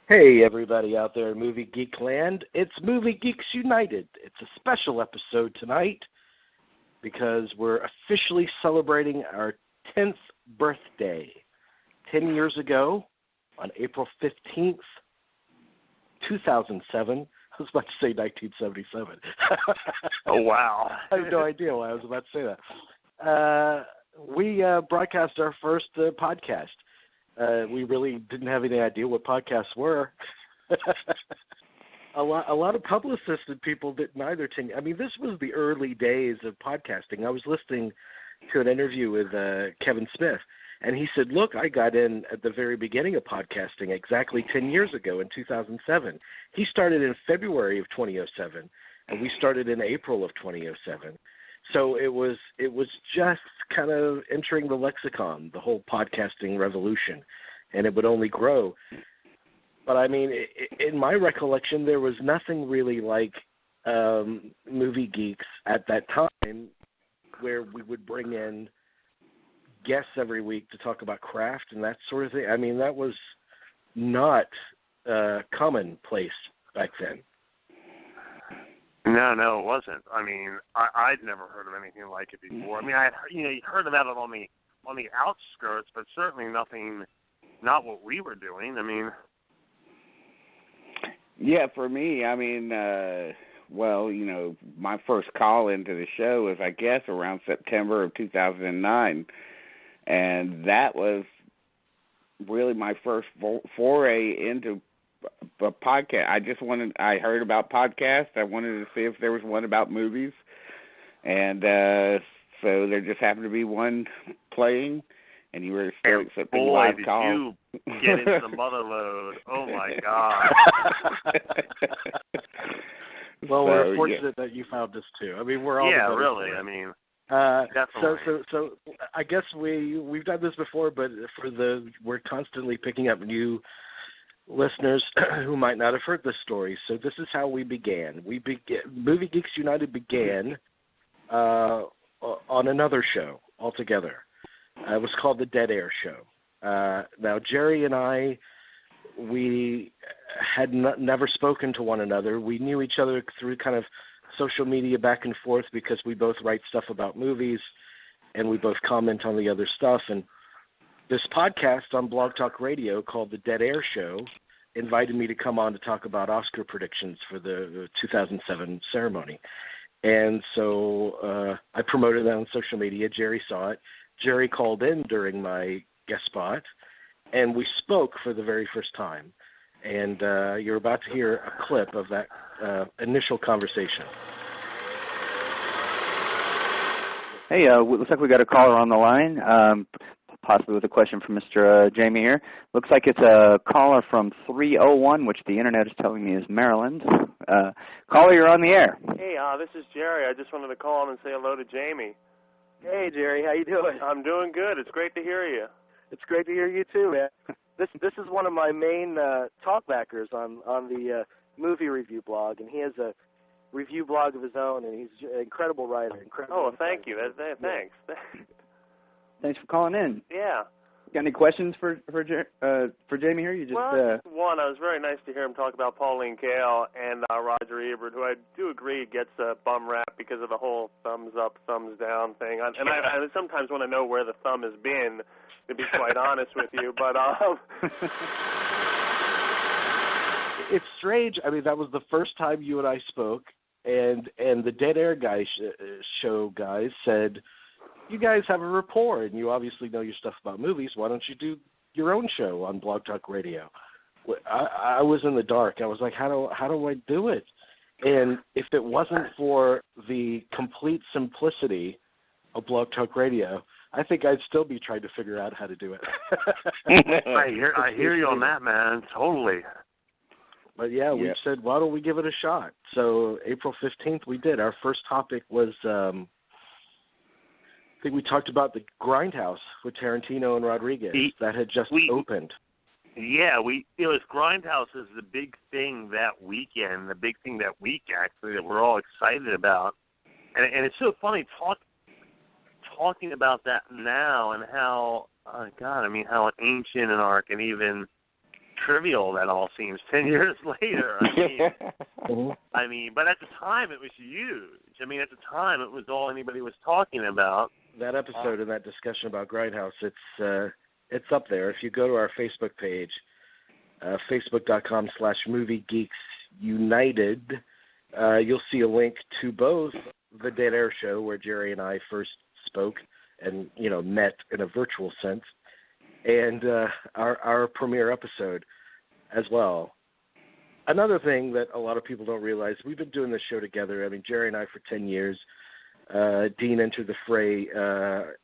Hey, everybody out there in Movie Geek Land. It's Movie Geeks United. It's a special episode tonight because we're officially celebrating our 10th birthday. 10 years ago, on April 15th, 2007. I was about to say 1977. Oh, wow. I have no idea why I was about to say that. We broadcast our first podcast. We really didn't have any idea what podcasts were. A lot of publicists and people didn't either. I mean, this was the early days of podcasting. I was listening to an interview with Kevin Smith, and he said, look, I got in at the very beginning of podcasting exactly 10 years ago in 2007. He started in February of 2007, and we started in April of 2007. So it was just kind of entering the lexicon, the whole podcasting revolution, and it would only grow. But, I mean, in my recollection, there was nothing really like Movie Geeks at that time where we would bring in guests every week to talk about craft and that sort of thing. I mean, that was not commonplace back then. No, it wasn't. I mean, I'd never heard of anything like it before. I mean, you heard about it on the outskirts, but certainly not what we were doing. I mean, yeah, for me, I mean, my first call into the show was, I guess, around September of 2009, and that was really my first foray into a podcast. I heard about podcasts. I wanted to see if there was one about movies. And so there just happened to be one playing, and you were still accepting live calls. Boy, did you get into the mother load. Oh, my God. Well, we're fortunate that you found us, too. I mean, we're all really. I mean, definitely. So I guess we've done this before, but we're constantly picking up new listeners who might not have heard this story. So this is how we began. Movie Geeks United began on another show altogether. It was called The Dead Air Show. Now, Jerry and I, we had never spoken to one another. We knew each other through kind of social media back and forth because we both write stuff about movies and we both comment on the other stuff. And this podcast on Blog Talk Radio called The Dead Air Show invited me to come on to talk about Oscar predictions for the 2007 ceremony. And so I promoted that on social media. Jerry saw it. Jerry called in during my guest spot, and we spoke for the very first time. And you're about to hear a clip of that initial conversation. Hey, looks like we got a caller on the line, possibly with a question from Mr. Jamie here. Looks like it's a caller from 301, which the Internet is telling me is Maryland. Caller, you're on the air. Hey, this is Jerry. I just wanted to call in and say hello to Jamie. Hey, Jerry, how you doing? I'm doing good. It's great to hear you. It's great to hear you too, man. This is one of my main talkbackers on the movie review blog, and he has a review blog of his own, and he's an incredible writer. Thank you. Thanks. Thanks for calling in. Yeah. Got any questions for Jamie here? Just one. It was very nice to hear him talk about Pauline Kael and Roger Ebert, who I do agree gets a bum rap because of the whole thumbs up, thumbs down thing. And I sometimes want to know where the thumb has been, to be quite honest with you. But it's strange. I mean, that was the first time you and I spoke, and the Dead Air show guys said, you guys have a rapport, and you obviously know your stuff about movies. Why don't you do your own show on Blog Talk Radio? I was in the dark. I was like, how do I do it? And if it wasn't for the complete simplicity of Blog Talk Radio, I think I'd still be trying to figure out how to do it. I hear you on that, man. Totally. But, yeah, we said, why don't we give it a shot? So April 15th, we did. Our first topic was I think we talked about the Grindhouse with Tarantino and Rodriguez that had just opened. Yeah, it was Grindhouse is the big thing that weekend, the big thing that week actually that we're all excited about, and it's so funny talking about that now and how how ancient and arc and even trivial that all seems 10 years later. I mean, but at the time it was huge. I mean, at the time it was all anybody was talking about. That episode and that discussion about Grindhouse, it's up there. If you go to our Facebook page, facebook.com/Movie Geeks United, you'll see a link to both the Dead Air Show, where Jerry and I first spoke and, met in a virtual sense, and our premiere episode as well. Another thing that a lot of people don't realize, we've been doing this show together. I mean, Jerry and I for 10 years. Dean entered the fray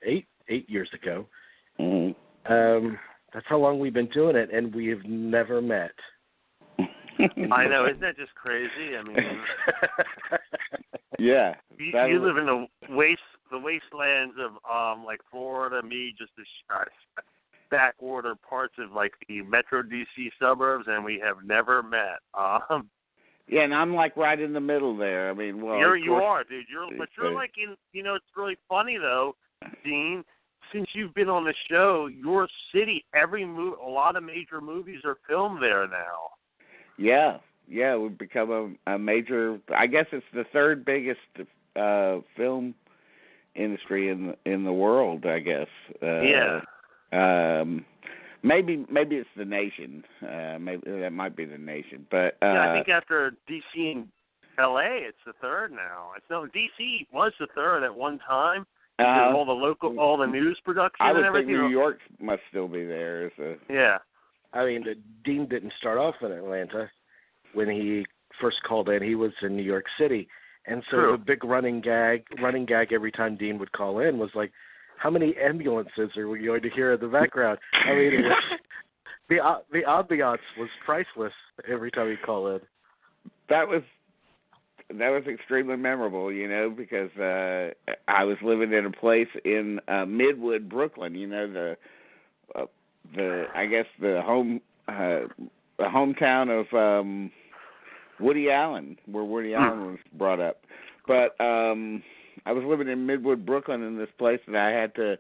8 years ago. Mm-hmm. That's how long we've been doing it, and we have never met. I know, isn't that just crazy? I mean, yeah. You live in the wastelands of like Florida. Me, just the backwater parts of like the Metro DC suburbs, and we have never met. Yeah, and I'm like right in the middle there. I mean, well, you are, dude. You're like in. It's really funny though, Dean. Since you've been on the show, your city, a lot of major movies are filmed there now. Yeah, we've become a major. I guess it's the third biggest film industry in the world. I guess. Maybe it's the nation. Maybe that might be the nation. But I think after DC and LA, it's the third now. DC was the third at one time. All the news production and everything. I would think New York must still be there. Yeah. I mean, Dean didn't start off in Atlanta. When he first called in, he was in New York City. And so the big running gag every time Dean would call in was like, how many ambulances are we going to hear in the background? I mean, it was, the ambiance was priceless every time he'd call in. That was extremely memorable, because I was living in a place in Midwood, Brooklyn. I guess the hometown of Woody Allen, where Woody Allen was brought up. But I was living in Midwood, Brooklyn, in this place that I had to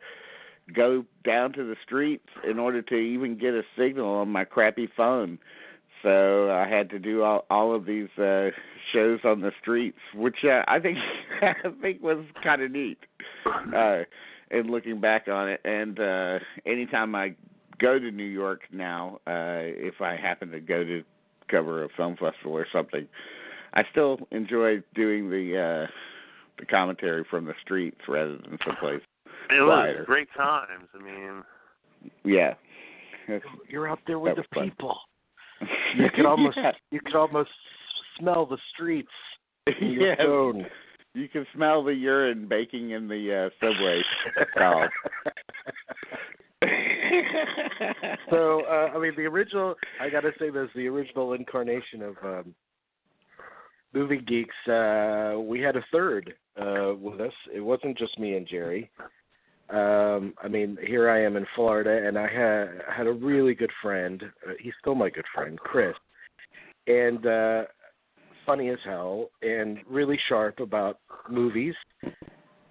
go down to the streets in order to even get a signal on my crappy phone. So I had to do all of these shows on the streets, which I think was kind of neat. And looking back on it, and anytime I go to New York now, if I happen to go to cover a film festival or something, I still enjoy doing the commentary from the streets rather than someplace quieter. It was great times. I mean, yeah, you're out there with the people. You could almost smell the streets in your phone. You can smell the urine baking in the subway stall. So, I mean, I got to say this, the original incarnation of Movie Geeks, we had a third with us. It wasn't just me and Jerry. I mean, here I am in Florida, and I had a really good friend. He's still my good friend, Chris. And funny as hell and really sharp about movies.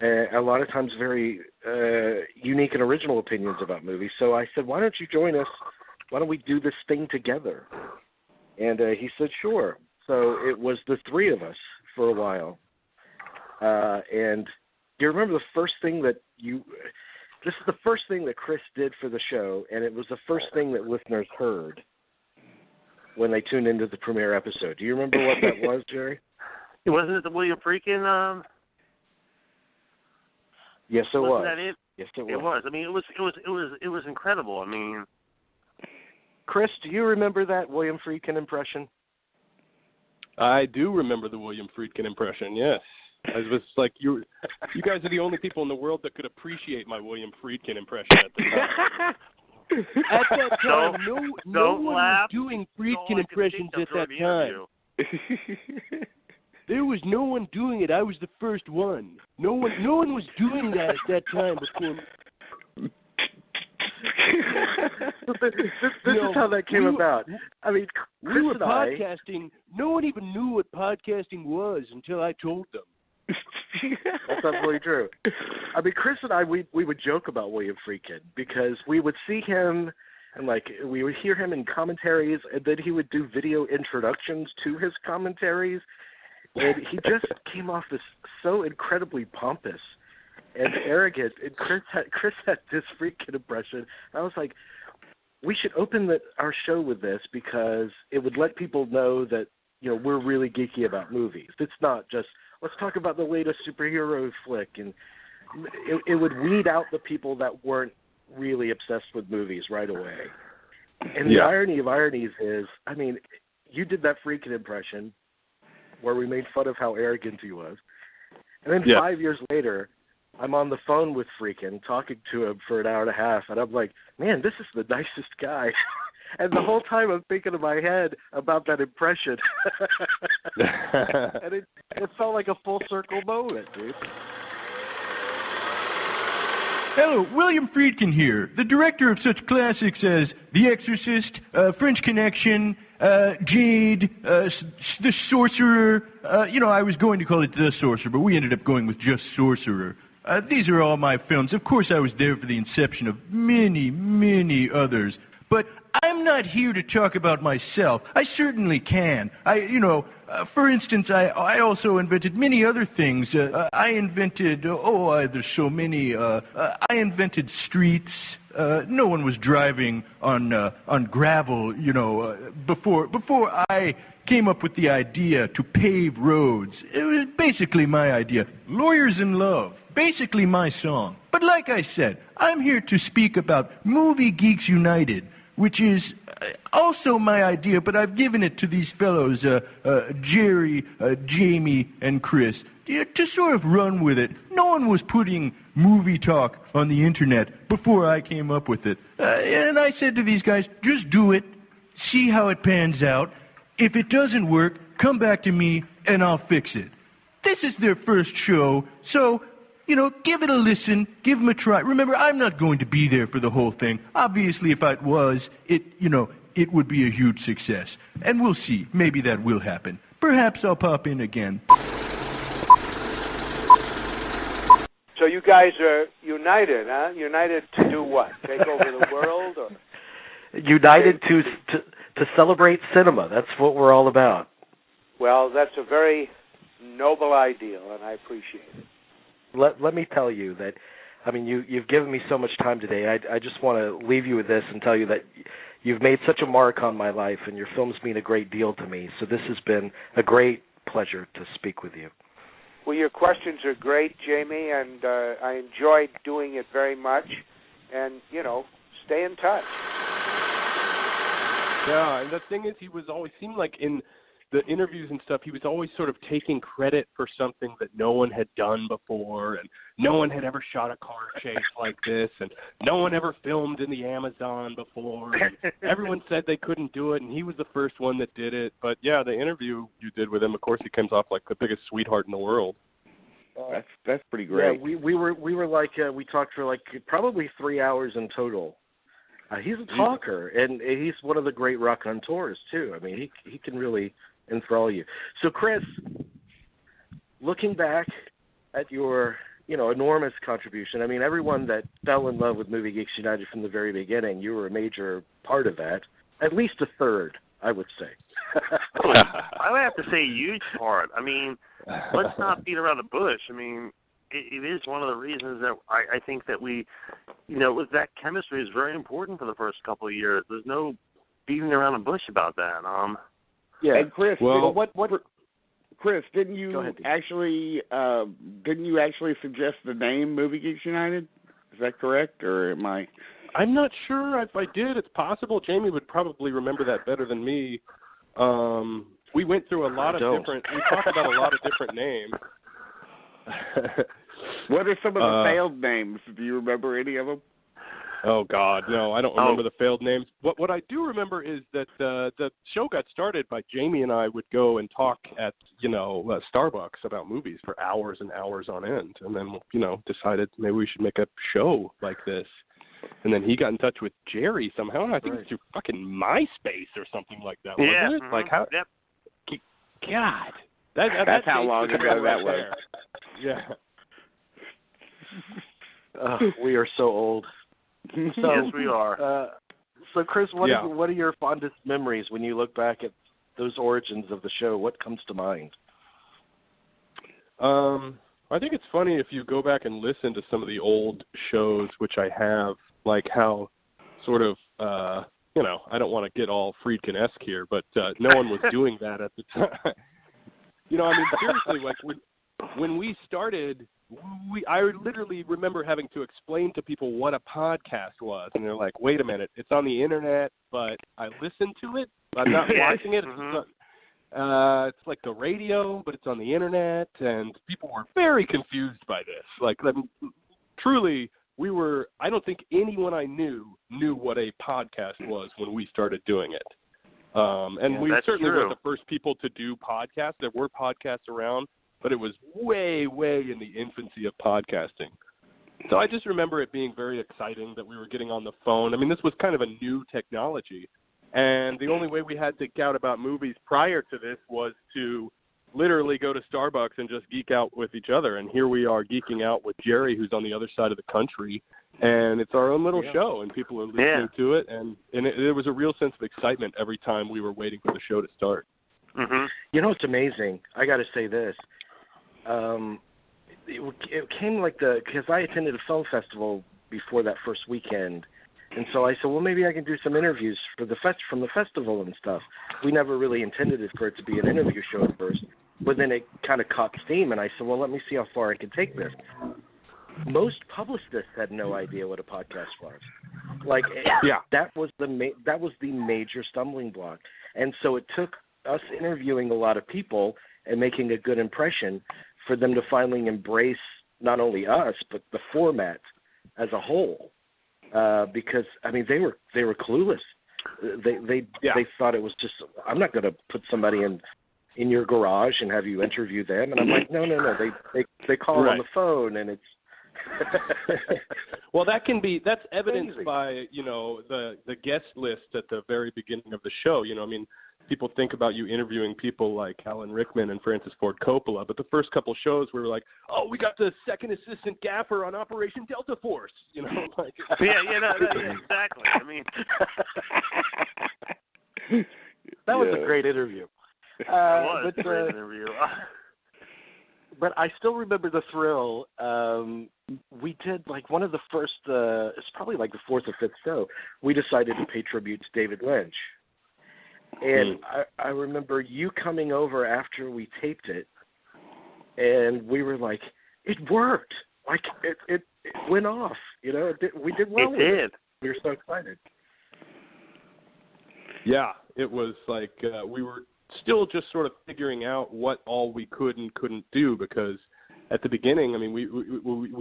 A lot of times very unique and original opinions about movies. So I said, why don't you join us? Why don't we do this thing together? And he said, sure. So it was the three of us for a while. And do you remember the first thing this is the first thing that Chris did for the show, and it was the first thing that listeners heard when they tuned into the premiere episode. Do you remember what that was, Jerry? Wasn't it the William Friedkin? Yes, it was. That it? Yes, it was. It was. I mean, it was incredible. I mean, Chris, do you remember that William Friedkin impression? I do remember the William Friedkin impression. Yes, I was like, you guys are the only people in the world that could appreciate my William Friedkin impression at the time. At that time, no one was doing Friedkin impressions at that time. There was no one doing it. I was the first one. No one was doing that at that time before. This is how that came about. I mean, Chris we were and podcasting. No one even knew what podcasting was until I told them. That's absolutely true. I mean, Chris and I, we would joke about William Friedkin because we would see him And like we would hear him in commentaries, and then he would do video introductions to his commentaries, and he just came off as so incredibly pompous and arrogant. And Chris had this freaking impression. I was like, we should open our show with this because it would let people know that we're really geeky about movies. It's not just let's talk about the latest superhero flick, and it would weed out the people that weren't really obsessed with movies right away. And the irony of ironies is, I mean, you did that freaking impression where we made fun of how arrogant he was. And then 5 years later, I'm on the phone with Freakin', talking to him for an hour and a half, and I'm like, man, this is the nicest guy. And the whole time I'm thinking in my head about that impression. And it felt like a full circle moment, dude. Hello, William Friedkin here, the director of such classics as The Exorcist, French Connection, Jade, The Sorcerer. I was going to call it The Sorcerer, but we ended up going with just Sorcerer. These are all my films. Of course, I was there for the inception of many, many others. But I'm not here to talk about myself. I certainly can. For instance, I also invented many other things. I invented, there's so many. I invented streets. No one was driving on gravel, before I came up with the idea to pave roads. It was basically my idea. Lawyers in Love. Basically my song. But like I said, I'm here to speak about Movie Geeks United, which is also my idea, but I've given it to these fellows, Jerry, Jamie, and Chris, to sort of run with it. No one was putting movie talk on the internet before I came up with it. And I said to these guys, just do it, see how it pans out. If it doesn't work, come back to me, and I'll fix it. This is their first show, so give it a listen, give them a try. Remember, I'm not going to be there for the whole thing. Obviously, if I was, it would be a huge success. And we'll see. Maybe that will happen. Perhaps I'll pop in again. So you guys are united, huh? United to do what? Take over the world? Or united to celebrate cinema. That's what we're all about. Well, that's a very noble ideal, and I appreciate it. Let me tell you that, you've given me so much time today. I just want to leave you with this and tell you that you've made such a mark on my life, and your films mean a great deal to me. So this has been a great pleasure to speak with you. Well, your questions are great, Jamie, and I enjoyed doing it very much. And, stay in touch. Yeah, and the thing is, he seemed like in the interviews and stuff, he was always sort of taking credit for something that no one had done before, and no one had ever shot a car chase like this, and no one ever filmed in the Amazon before. And everyone said they couldn't do it, and he was the first one that did it. But yeah, the interview you did with him, of course, he comes off like the biggest sweetheart in the world. That's pretty great. Yeah, we were like we talked for like probably 3 hours in total. He's a talker, and he's one of the great raconteurs too. I mean, he can really enthrall you. So, Chris, looking back at your, enormous contribution, everyone that fell in love with Movie Geeks United from the very beginning, you were a major part of that. At least a third, I would say. I would have to say a huge part. Let's not beat around the bush. It is one of the reasons that I think that we, that chemistry is very important for the first couple of years. There's no beating around the bush about that. Yeah, and Chris, Chris, didn't you ahead, actually suggest the name Movie Geeks United? Is that correct, or am I? I'm not sure if I did. It's possible. Jamie would probably remember that better than me. We went through a lot of different. We talked about a lot of different names. What are some of the failed names? Do you remember any of them? Oh God, no, I don't remember the failed names. What I do remember is that the show got started by Jamie and I would go and talk at Starbucks about movies for hours and hours on end, and then decided maybe we should make a show like this. And then he got in touch with Jerry somehow, and I think it's through fucking MySpace or something like that. Wasn't it? Like how? Yep. God, that's how long ago that was. Yeah. We are so old. Yes, we are. So, Chris, what Yeah. are your fondest memories when you look back at those origins of the show? What comes to mind? I think it's funny if you go back and listen to some of the old shows, which I have, like how sort of, I don't want to get all Friedkin-esque here, but no one was doing that at the time. Seriously, like when we started, I literally remember having to explain to people what a podcast was, and they're like, "Wait a minute, it's on the internet, but I listen to it. I'm not watching it. It's like the radio, but it's on the internet." And people were very confused by this. Like, truly, I don't think anyone I knew what a podcast was when we started doing it. And we certainly weren't the first people to do podcasts. There were podcasts around, but it was way, way in the infancy of podcasting. So I just remember it being very exciting that we were getting on the phone. I mean, this was kind of a new technology. And the only way we had to geek out about movies prior to this was to literally go to Starbucks and just geek out with each other. And here we are geeking out with Jerry, who's on the other side of the country. And it's our own little show, and people are listening to it. And it was a real sense of excitement every time we were waiting for the show to start. Mm-hmm. It's amazing. I got to say this. It came like because I attended a film festival before that first weekend. And so I said, well, maybe I can do some interviews from the festival and stuff. We never really intended it for it to be an interview show at first, but then it kind of caught steam, and I said, well, let me see how far I can take this. Most publicists had no idea what a podcast was. Like, that was the major stumbling block. And so it took us interviewing a lot of people and making a good impression for them to finally embrace not only us, but the format as a whole. Because they were clueless. They thought it was just, I'm not going to put somebody in your garage and have you interview them. And I'm like, no. They call on the phone, and it's. Well, that's evidenced by the guest list at the very beginning of the show. People think about you interviewing people like Alan Rickman and Francis Ford Coppola, but the first couple shows we were like, oh, we got the second assistant gaffer on Operation Delta Force, like. Exactly. I mean, that was a great interview. A great interview. But I still remember the thrill. We did like one of the first. It's probably like the fourth or fifth show. We decided to pay tribute to David Lynch. And I remember you coming over after we taped it, and we were like, it worked. Like, it went off. We did well with it. We were so excited. Yeah, it was like we were still just sort of figuring out what all we could and couldn't do, because at the beginning, we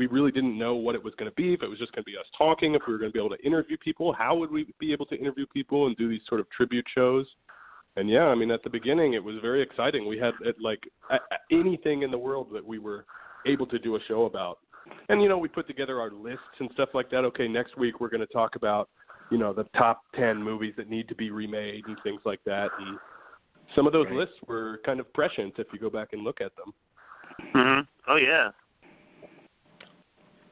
really didn't know what it was going to be, if it was just going to be us talking, if we were going to be able to interview people, how would we be able to interview people and do these sort of tribute shows. And at the beginning, it was very exciting. We had anything in the world that we were able to do a show about. And, we put together our lists and stuff like that. Okay, next week we're going to talk about, the top 10 movies that need to be remade and things like that. And some of those lists were kind of prescient if you go back and look at them. Mm-hmm. Oh, yeah.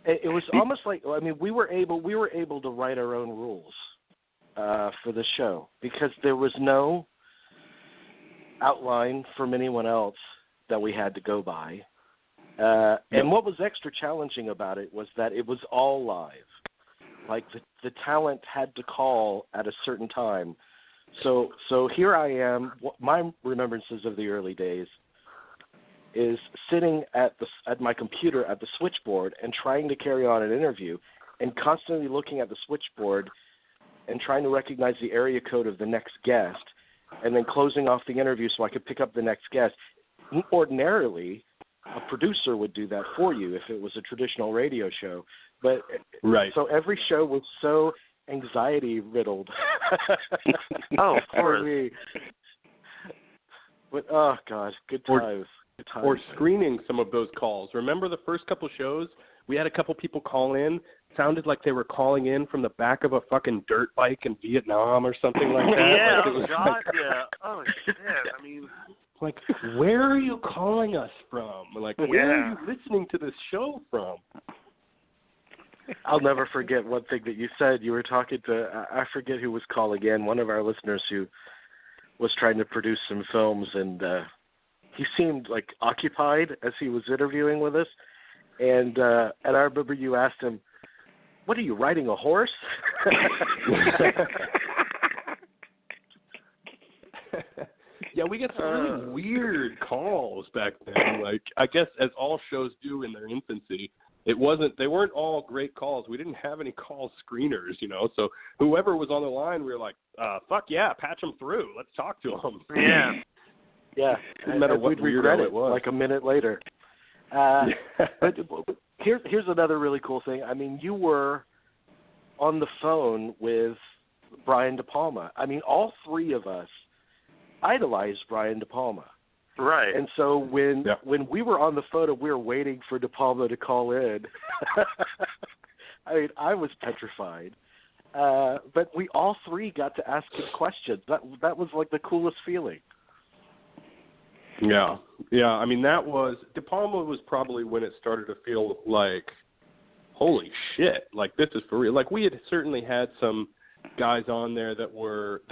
It was almost like, we were able to write our own rules for the show, because there was no outline from anyone else that we had to go by. And what was extra challenging about it was that it was all live. Like, the talent had to call at a certain time. So here I am. My remembrances of the early days is sitting at my computer at the switchboard and trying to carry on an interview, and constantly looking at the switchboard and trying to recognize the area code of the next guest, and then closing off the interview so I could pick up the next guest. Ordinarily, a producer would do that for you if it was a traditional radio show. But so every show was so anxiety-riddled. Oh, of course. Me. But, oh, God, good times. Or screening some of those calls. Remember the first couple shows? We had a couple people call in. Sounded like they were calling in from the back of a fucking dirt bike in Vietnam or something like that. Yeah, yeah. Oh, shit. I mean, like, where are you calling us from? Like, where are you listening to this show from? I'll never forget one thing that you said. You were talking to, I forget who was calling in, one of our listeners who was trying to produce some films, and he seemed like occupied as he was interviewing with us. And I remember you asked him, "What are you, riding a horse?" Yeah, we got some really weird calls back then. Like, I guess as all shows do in their infancy, they weren't all great calls. We didn't have any call screeners, so whoever was on the line, we were like, fuck yeah, patch them through. Let's talk to them. Yeah. Yeah. No matter what we'd regret it was. like a minute later. But here's another really cool thing. I mean, you were on the phone with Brian De Palma. I mean, all three of us idolized Brian De Palma. Right. And so when we were on the phone and we were waiting for De Palma to call in, I mean, I was petrified. But we all three got to ask him questions. That was like the coolest feeling. Yeah. I mean, De Palma was probably when it started to feel like, holy shit, like this is for real. Like we had certainly had some guys on there that were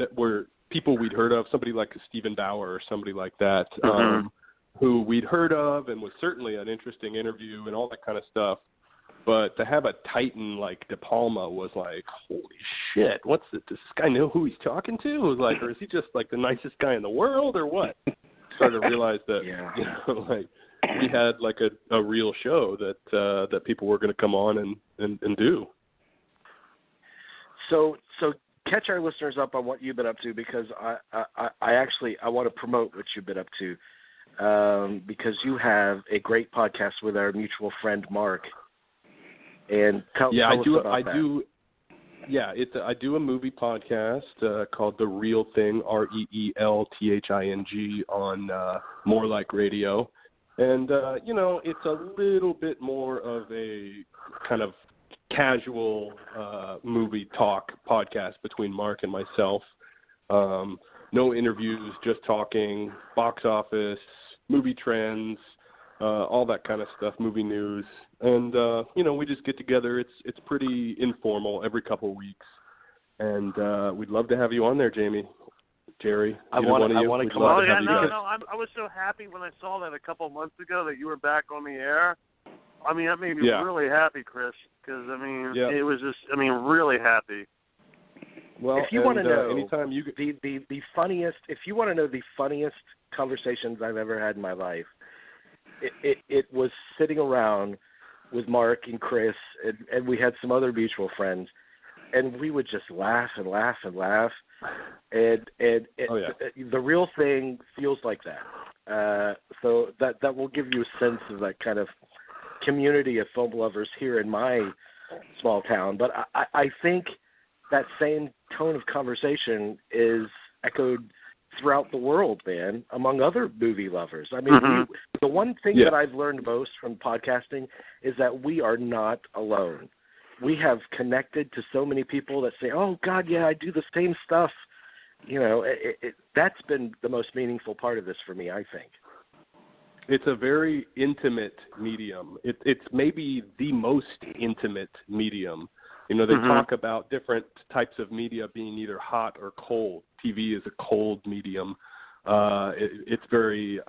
people we'd heard of, somebody like Stephen Bauer or somebody like that, who we'd heard of and was certainly an interesting interview and all that kind of stuff. But to have a titan like De Palma was like, holy shit, does this guy know who he's talking to? Like, or is he just like the nicest guy in the world or what? Started to realize that, like we had like a real show that people were going to come on and do. So catch our listeners up on what you've been up to, because I want to promote what you've been up to, because you have a great podcast with our mutual friend Mark. And tell us about that. I do a movie podcast called The Real Thing, REELTHING, on More Like Radio, and it's a little bit more of a kind of casual movie talk podcast between Mark and myself. No interviews, just talking, box office, movie trends, all that kind of stuff, movie news. And, we just get together. It's pretty informal every couple of weeks. And we'd love to have you on there, Jamie. Jerry, I want to come on. I was so happy when I saw that a couple of months ago that you were back on the air. I mean, that made me really happy, Chris, because, it was just, really happy. Well, if you want to know anytime you the funniest, if you want to know the funniest conversations I've ever had in my life, it was sitting around with Mark and Chris, and we had some other mutual friends, and we would just laugh and laugh and laugh, and The Real Thing feels like that. So that will give you a sense of that kind of community of film lovers here in my small town. But I think that same tone of conversation is echoed throughout the world, man, among other movie lovers. I mean, the one thing that I've learned most from podcasting is that we are not alone. We have connected to so many people that say, oh, God, yeah, I do the same stuff. That's been the most meaningful part of this for me, I think. It's a very intimate medium. It's maybe the most intimate medium. They talk about different types of media being either hot or cold. TV is a cold medium. It's very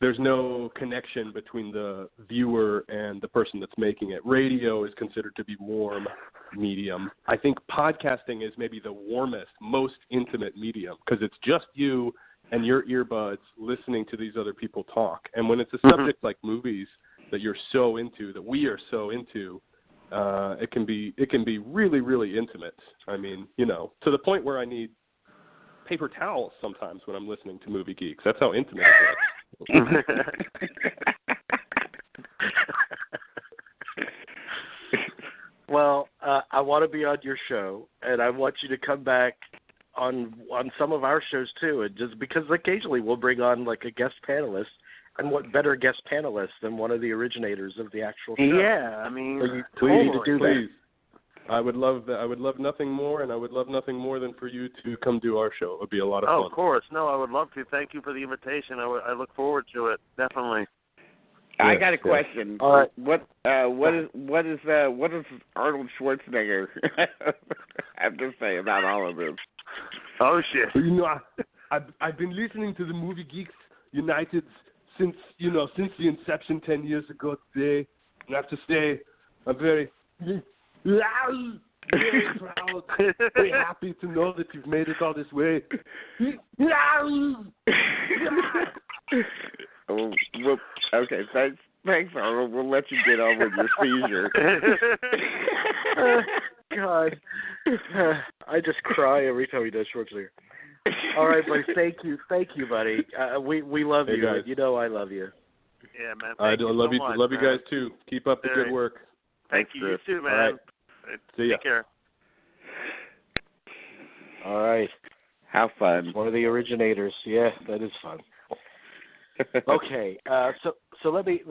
there's no connection between the viewer and the person that's making it. Radio is considered to be warm medium. I think podcasting is maybe the warmest, most intimate medium, because it's just you and your earbuds listening to these other people talk. And when it's a subject like movies that you're so into, that we are so into, it can be really, really intimate. I mean, to the point where I need paper towels sometimes when I'm listening to Movie Geeks. That's how intimate it is. Well, I want to be on your show, and I want you to come back on some of our shows too, and just because occasionally we'll bring on like a guest panelist. And what better guest panelist than one of the originators of the actual show? Yeah, Please. I would love that. I would love nothing more, and I would love nothing more than for you to come do our show. It would be a lot of fun. Oh, of course. No, I would love to. Thank you for the invitation. I look forward to it, definitely. I got a question. All right. What does Arnold Schwarzenegger have to say about all of this? Oh shit! You know, I've been listening to the Movie Geeks United since the inception 10 years ago today, and I have to say I'm very proud, very happy to know that you've made it all this way. Oh, well, okay, thanks, Arnold. We'll let you get on with your seizure. God, I just cry every time he does Schwarzenegger. All right, buddy. Thank you, buddy. We love you. Guys. You know I love you. Yeah, man. I do love so you. much, Love you man. guys too. Keep up the good work. Thank you. You too, man. All right. See ya. Take care. All right. How fun. One of the originators. Yeah, that is fun. Okay, so let me.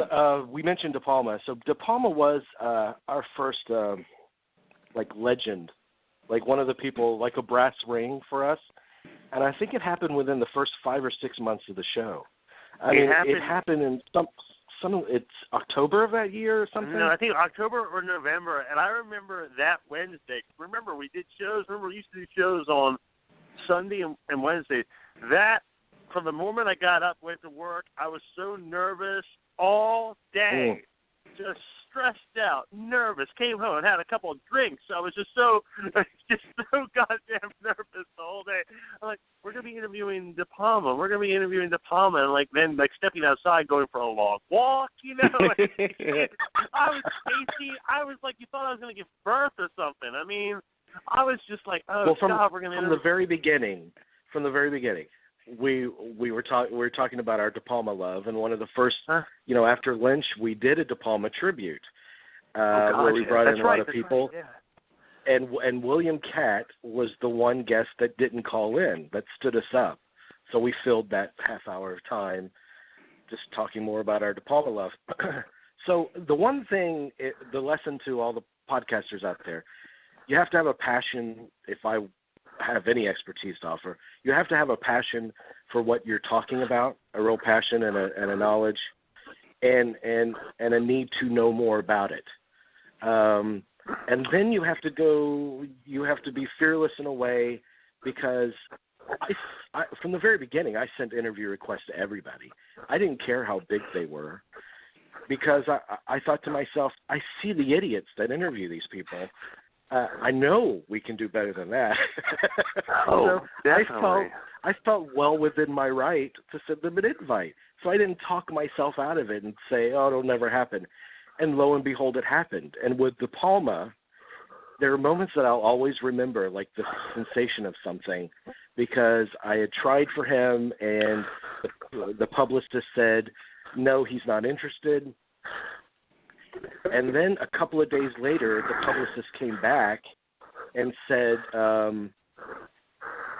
We mentioned De Palma. So De Palma was our first legend, like one of the people, like a brass ring for us. And I think it happened within the first 5 or 6 months of the show. It happened in some. It's October of that year or something. No, I think October or November. And I remember that Wednesday. Remember, we did shows. Remember, we used to do shows on Sunday and Wednesday. That. From the moment I got up, went to work, I was so nervous all day, just stressed out, nervous. Came home and had a couple of drinks. I was just so goddamn nervous the whole day. I'm like, we're gonna be interviewing De Palma. We're gonna be interviewing De Palma, and then stepping outside, going for a long walk. I was pacey. I was like, you thought I was gonna give birth or something. I mean, I was just like, oh God, we're gonna from the very beginning. We were talking about our De Palma love, and one of the first, after Lynch, we did a De Palma tribute where we brought in a lot of people, and William Catt was the one guest that didn't call in, that stood us up, so we filled that half hour of time just talking more about our De Palma love. So the one thing, the lesson to all the podcasters out there, you have to have a passion. If I have any expertise to offer, you have to have a passion for what you're talking about, a real passion and a knowledge, and a need to know more about it. And then you have to be fearless in a way, because I from the very beginning, I sent interview requests to everybody. I didn't care how big they were, because I thought to myself, I see the idiots that interview these people. I know we can do better than that. Definitely. I felt well within my right to send them an invite. So I didn't talk myself out of it and say, oh, it'll never happen. And lo and behold, it happened. And with De Palma, there are moments that I'll always remember, like the sensation of something, because I had tried for him, and the publicist said, no, he's not interested. And then a couple of days later, the publicist came back and said,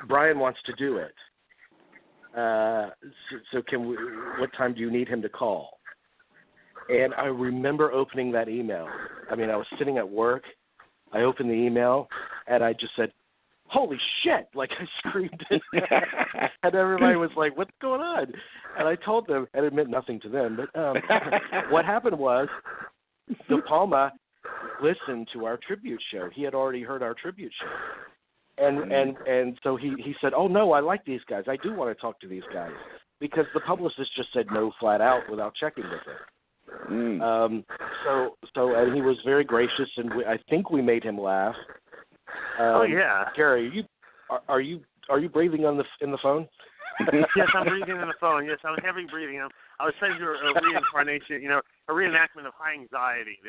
Brian wants to do it. So what time do you need him to call? And I remember opening that email. I was sitting at work. I opened the email, and I just said, holy shit, like I screamed it. And everybody was like, what's going on? And I told them, and it meant nothing to them, but what happened was, De Palma listened to our tribute show. He had already heard our tribute show. And so he said, oh, no, I like these guys. I do want to talk to these guys. Because the publicist just said no flat out without checking with him. So and he was very gracious, and I think we made him laugh. Gary, are you breathing in the phone? Yes, I'm breathing in the phone. Yes, I'm heavy breathing. I was saying you're a reincarnation, a reenactment of high anxiety.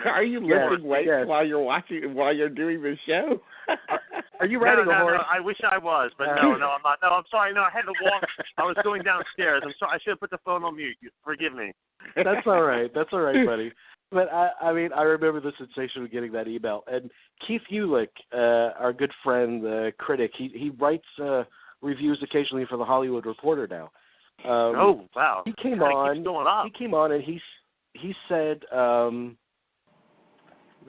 Are you lifting weights while you're doing the show? Are you riding a horse? No, I wish I was, but no, I'm not. No, I'm sorry. No, I had to walk. I was going downstairs. I'm sorry. I should have put the phone on mute. Forgive me. That's all right. That's all right, buddy. But I remember the sensation of getting that email. And Keith Ulick, our good friend, critic, he writes reviews occasionally for the Hollywood Reporter now. Oh wow! He came on. He came on, and he said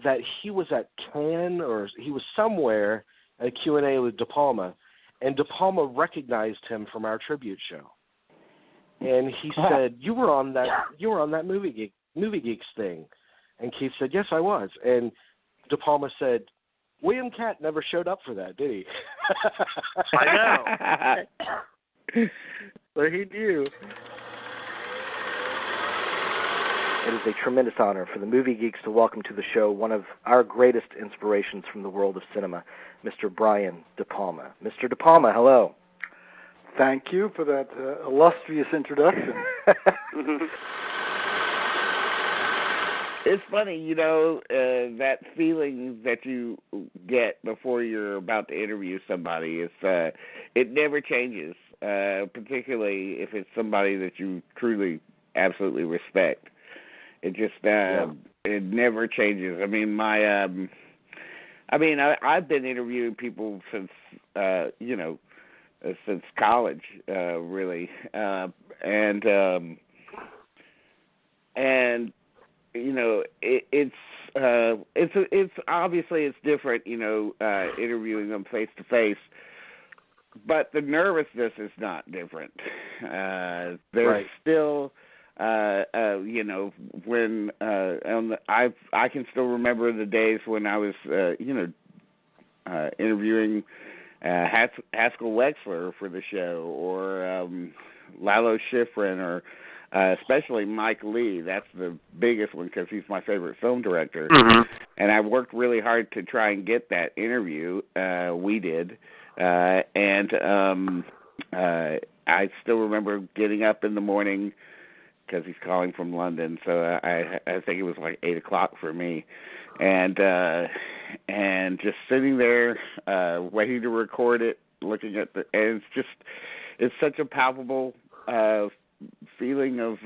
that he was at Cannes, or he was somewhere at a Q&A with De Palma, and De Palma recognized him from our tribute show. And he said, "You were on that Movie Geeks thing." And Keith said, "Yes, I was." And De Palma said, "William Katt never showed up for that, did he?" I know. So he knew. It is a tremendous honor for the Movie Geeks to welcome to the show one of our greatest inspirations from the world of cinema, Mr. Brian De Palma. Mr. De Palma, hello. Thank you for that illustrious introduction. It's funny, that feeling that you get before you're about to interview somebody. It never changes, particularly if it's somebody that you truly, absolutely respect. It just it never changes. I mean, I've been interviewing people since since college, really, and it's obviously it's different, interviewing them face to face, but the nervousness is not different. There's still, when I can still remember the days when I was, interviewing Haskell Wexler for the show, or Lalo Schifrin, or especially Mike Leigh. That's the biggest one because he's my favorite film director. Mm-hmm. And I worked really hard to try and get that interview. We did. And I still remember getting up in the morning because he's calling from London. So I think it was like 8 o'clock for me. And just sitting there, waiting to record it, looking at and it's such a palpable feeling of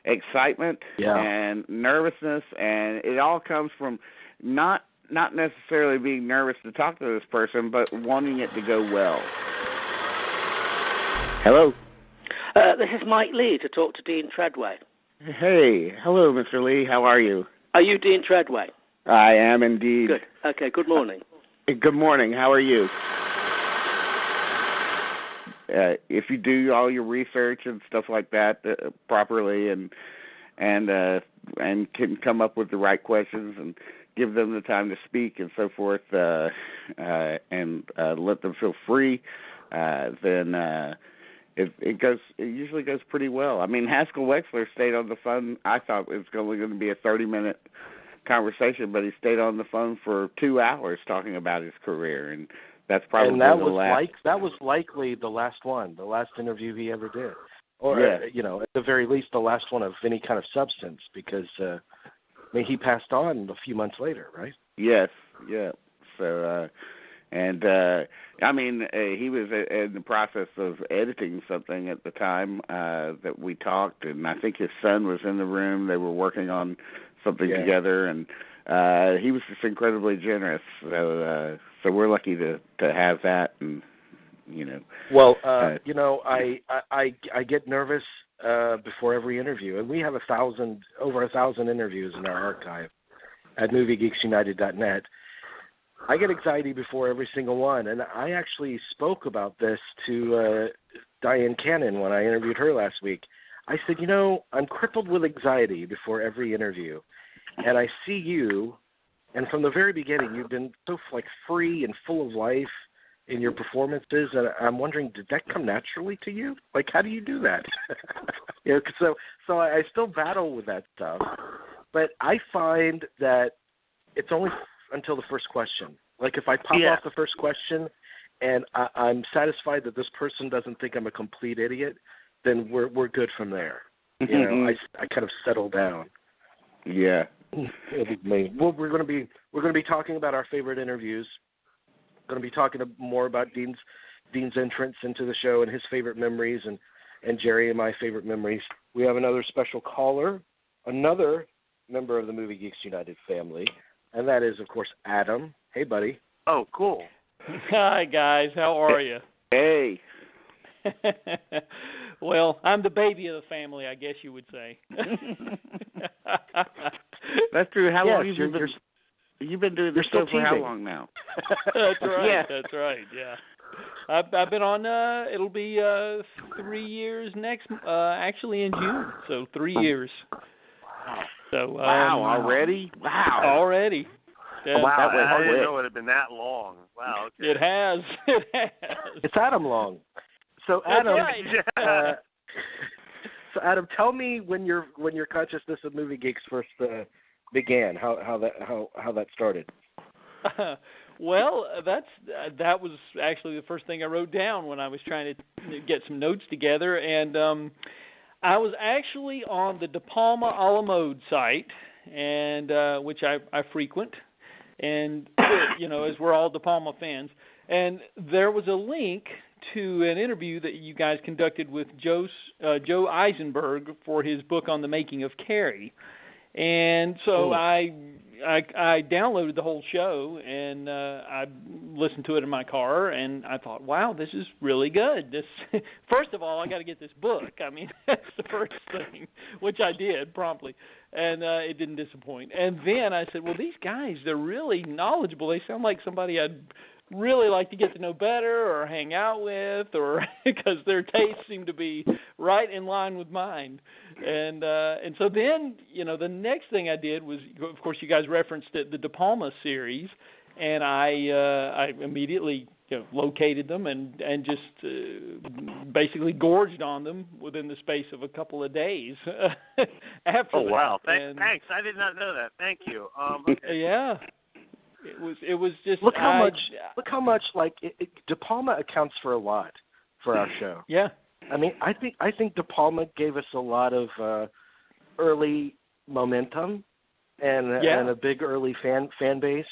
excitement and nervousness, and it all comes from not necessarily being nervous to talk to this person, but wanting it to go well. Hello. This is Mike Leigh to talk to Dean Treadway. Hey, hello, Mr. Leigh. How are you? Are you Dean Treadway? I am indeed. Good. Okay, good morning. Good morning. How are you? If you do all your research and stuff like that properly, and can come up with the right questions and give them the time to speak and so forth, and let them feel free, then it usually goes pretty well. I mean, Haskell Wexler stayed on the phone. I thought it was only going to be a 30-minute conversation, but he stayed on the phone for 2 hours talking about his career, and that's probably that was likely the last interview he ever did, or at the very least the last one of any kind of substance, because he passed on a few months later, right? Yes, yeah. So he was in the process of editing something at the time that we talked, and I think his son was in the room. They were working on something together, and he was just incredibly generous. So we're lucky to have that, and Well, I get nervous before every interview, and we have over 1,000 interviews in our archive at MovieGeeksUnited.net. I get anxiety before every single one, and I actually spoke about this to Diane Cannon when I interviewed her last week. I said, I'm crippled with anxiety before every interview, and I see you, and from the very beginning, you've been so free and full of life in your performances, and I'm wondering, did that come naturally to you? How do you do that? So I still battle with that stuff, but I find that it's only until the first question. If I pop off the first question and I'm satisfied that this person doesn't think I'm a complete idiot, then we're good from there. I kind of settle down. Yeah. Well, we're going to be talking about our favorite interviews. Going to be talking more about Dean's entrance into the show and his favorite memories, and Jerry and my favorite memories. We have another special caller, another member of the Movie Geeks United family, and that is, of course, Adam. Hey, buddy. Oh, cool. Hi, guys. How are you? Hey. Well, I'm the baby of the family, I guess you would say. That's true. How long have you've been doing this show for how long now? That's right. Yeah. That's right. Yeah. I've been on. It'll be 3 years next. Actually, in June. So 3 years. So wow, already? Wow. Already. Yeah, wow, I didn't know it had been that long. Wow. Okay. It has. It has. It's Adam long. So Adam, right. So Adam, tell me when your consciousness of Movie Geeks first began. How that started. Well, that was actually the first thing I wrote down when I was trying to get some notes together, and I was actually on the De Palma a la mode site, and which I frequent, and as we're all De Palma fans, and there was a link to an interview that you guys conducted with Joe Eisenberg for his book on the making of Carrie. And so I downloaded the whole show, and I listened to it in my car, and I thought, wow, this is really good. This first of all, I got to get this book. I mean, that's the first thing, which I did promptly, and it didn't disappoint. And then I said, well, these guys, they're really knowledgeable. They sound like somebody I'd really like to get to know better or hang out with, or because their tastes seem to be right in line with mine. And so then, the next thing I did was, of course, you guys referenced the De Palma series, and I immediately located them and just basically gorged on them within the space of a couple of days. After oh wow! That. Thanks. I did not know that. Thank you. Yeah. It was just look how much like De Palma accounts for a lot for our show. Yeah. I mean, I think De Palma gave us a lot of early momentum and a big early fan base,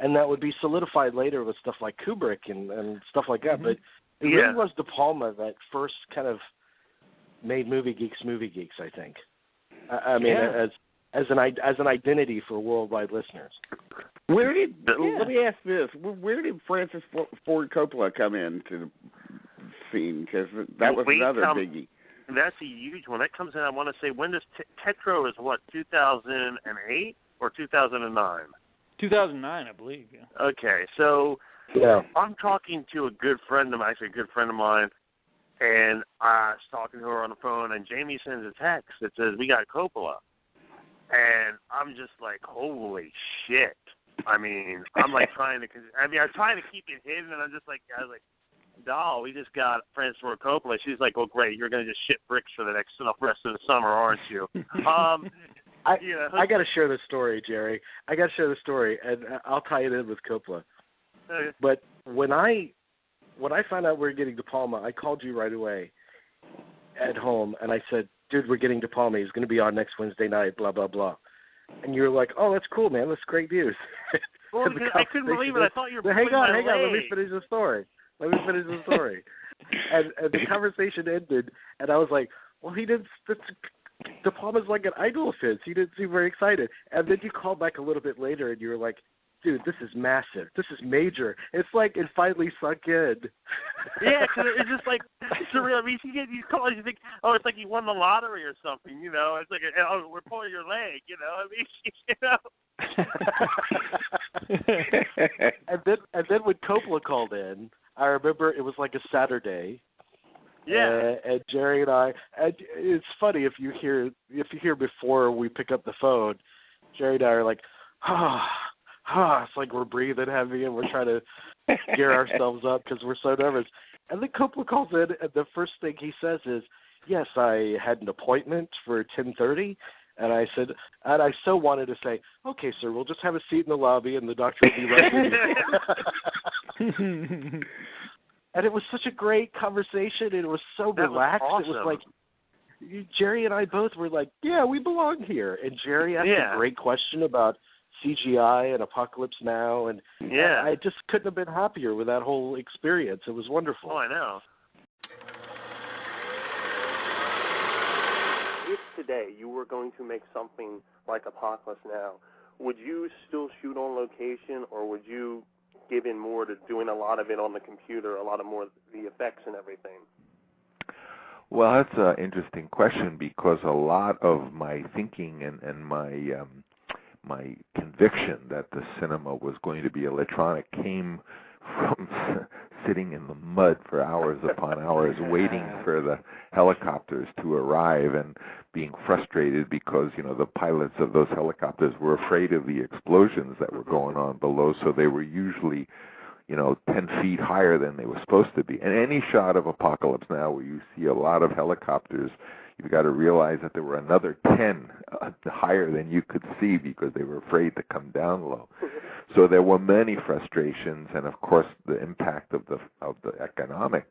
and that would be solidified later with stuff like Kubrick and stuff like that. Mm-hmm. But it really was De Palma that first kind of made Movie Geeks, I think. I mean, as an identity for worldwide listeners. Let me ask this: where did Francis Ford Coppola come into the scene? Because that was another biggie. That's a huge one. That comes in. I want to say, when does Tetro is what, 2008 or 2009? 2009, I believe. Yeah. Okay, so I'm talking to a good friend of mine, and I was talking to her on the phone, and Jamie sends a text that says, "We got Coppola." And I'm just like, holy shit. I mean, I'm trying to keep it hidden, and I was like, doll, we just got Francis Ford Coppola. She's like, well, great, you're going to just shit bricks for the rest of the summer, aren't you? I got to share this story, Jerry. I got to share the story, and I'll tie it in with Coppola. Okay. But when I found out we were getting De Palma, I called you right away at home, and I said, dude, we're getting De Palma. He's going to be on next Wednesday night, blah, blah, blah. And you were like, oh, that's cool, man. That's great news. Well, I couldn't believe it. I thought you were hang on. Let me finish the story. And the conversation ended, and I was like, well, he didn't – De Palma's like an idol of his. He didn't seem very excited. And then you called back a little bit later, and you were like, dude, this is massive. This is major. It's like it finally sunk in. Yeah, cause it's just like surreal. I mean, you get these calls, you think, oh, it's like you won the lottery or something, It's like, oh, we're pulling your leg, And then when Coppola called in, I remember it was like a Saturday. Yeah. And Jerry and it's funny if you hear before we pick up the phone, Jerry and I are like, it's like we're breathing heavy and we're trying to gear ourselves up because we're so nervous. And then Coppola calls in, and the first thing he says is, yes, I had an appointment for 10:30. And I said, and I so wanted to say, okay, sir, we'll just have a seat in the lobby and the doctor will be right with you. And it was such a great conversation, and it was so relaxed. Was awesome. It was like, Jerry and I both were like, yeah, we belong here. And Jerry asked a great question about CGI and Apocalypse Now, and I just couldn't have been happier with that whole experience. It was wonderful. Oh, I know. If today you were going to make something like Apocalypse Now, would you still shoot on location, or would you give in more to doing a lot of it on the computer, a lot of more the effects and everything? Well, that's an interesting question, because a lot of my thinking and my conviction that the cinema was going to be electronic came from sitting in the mud for hours upon hours waiting for the helicopters to arrive and being frustrated because, the pilots of those helicopters were afraid of the explosions that were going on below, so they were usually 10 feet higher than they were supposed to be. And any shot of Apocalypse Now where you see a lot of helicopters, you've got to realize that there were another 10 higher than you could see because they were afraid to come down low. So there were many frustrations, and of course the impact of the economic,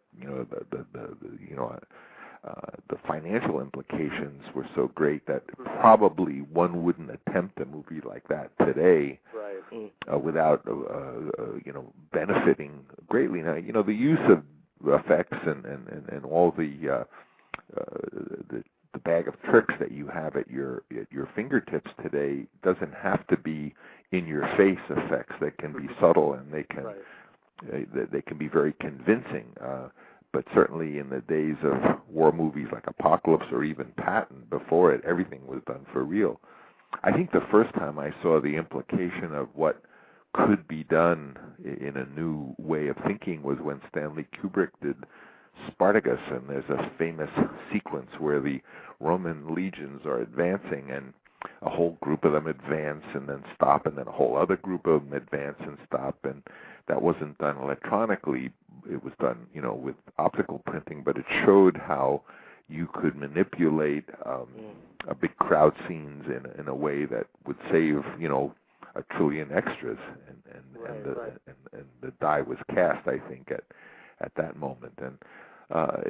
the financial implications were so great that probably one wouldn't attempt a movie like that today without benefiting greatly. Now, the use of effects and all the bag of tricks that you have at your fingertips today doesn't have to be in your face effects. They can be subtle, and they can be very convincing. But certainly in the days of war movies like Apocalypse or even Patton, before it, everything was done for real. I think the first time I saw the implication of what could be done in a new way of thinking was when Stanley Kubrick did Spartacus, and there's a famous sequence where the Roman legions are advancing, and a whole group of them advance and then stop, and then a whole other group of them advance and stop, and that wasn't done electronically. It was done, with optical printing, but it showed how you could manipulate a big crowd scenes in a way that would save, a trillion extras, and the die was cast, I think, at that moment. And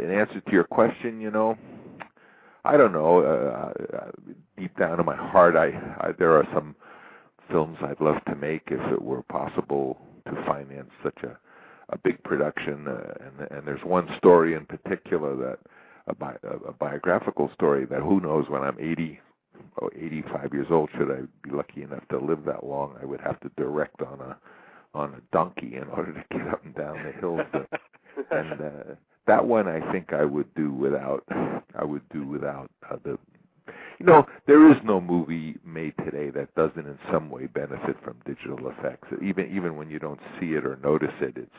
in answer to your question, I don't know. Deep down in my heart, there are some films I'd love to make if it were possible to finance such a big production. And there's one story in particular, that a biographical story, that who knows, when I'm 80 or 85 years old, should I be lucky enough to live that long, I would have to direct on a donkey in order to get up and down the hills. And that one, I think I would do without the. There is no movie made today that doesn't in some way benefit from digital effects. Even when you don't see it or notice it, it's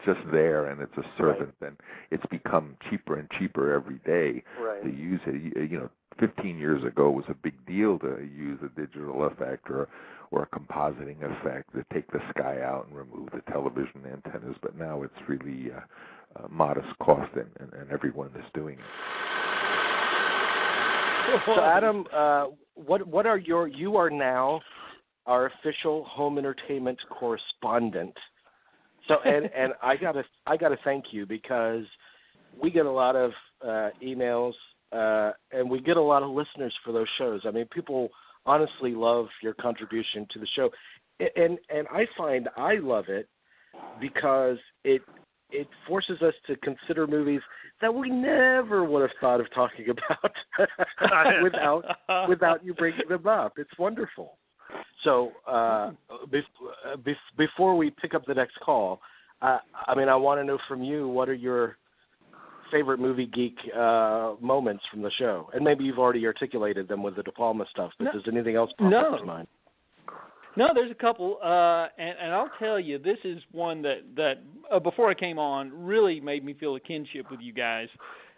just there, and it's a servant, and it's become cheaper and cheaper every day to use it. 15 years ago it was a big deal to use a digital effect or a compositing effect to take the sky out and remove the television antennas, but now it's really modest cost, and everyone is doing it. So Adam, what are you are now our official home entertainment correspondent. So and I gotta thank you, because we get a lot of emails and we get a lot of listeners for those shows. I mean, people honestly love your contribution to the show, and I find I love it because it forces us to consider movies that we never would have thought of talking about without you bringing them up. It's wonderful. So before we pick up the next call, I want to know from you, what are your favorite Movie Geek moments from the show? And maybe you've already articulated them with the De Palma stuff, but does anything else pop up to mind? No, there's a couple, and I'll tell you, this is one that before I came on really made me feel a kinship with you guys.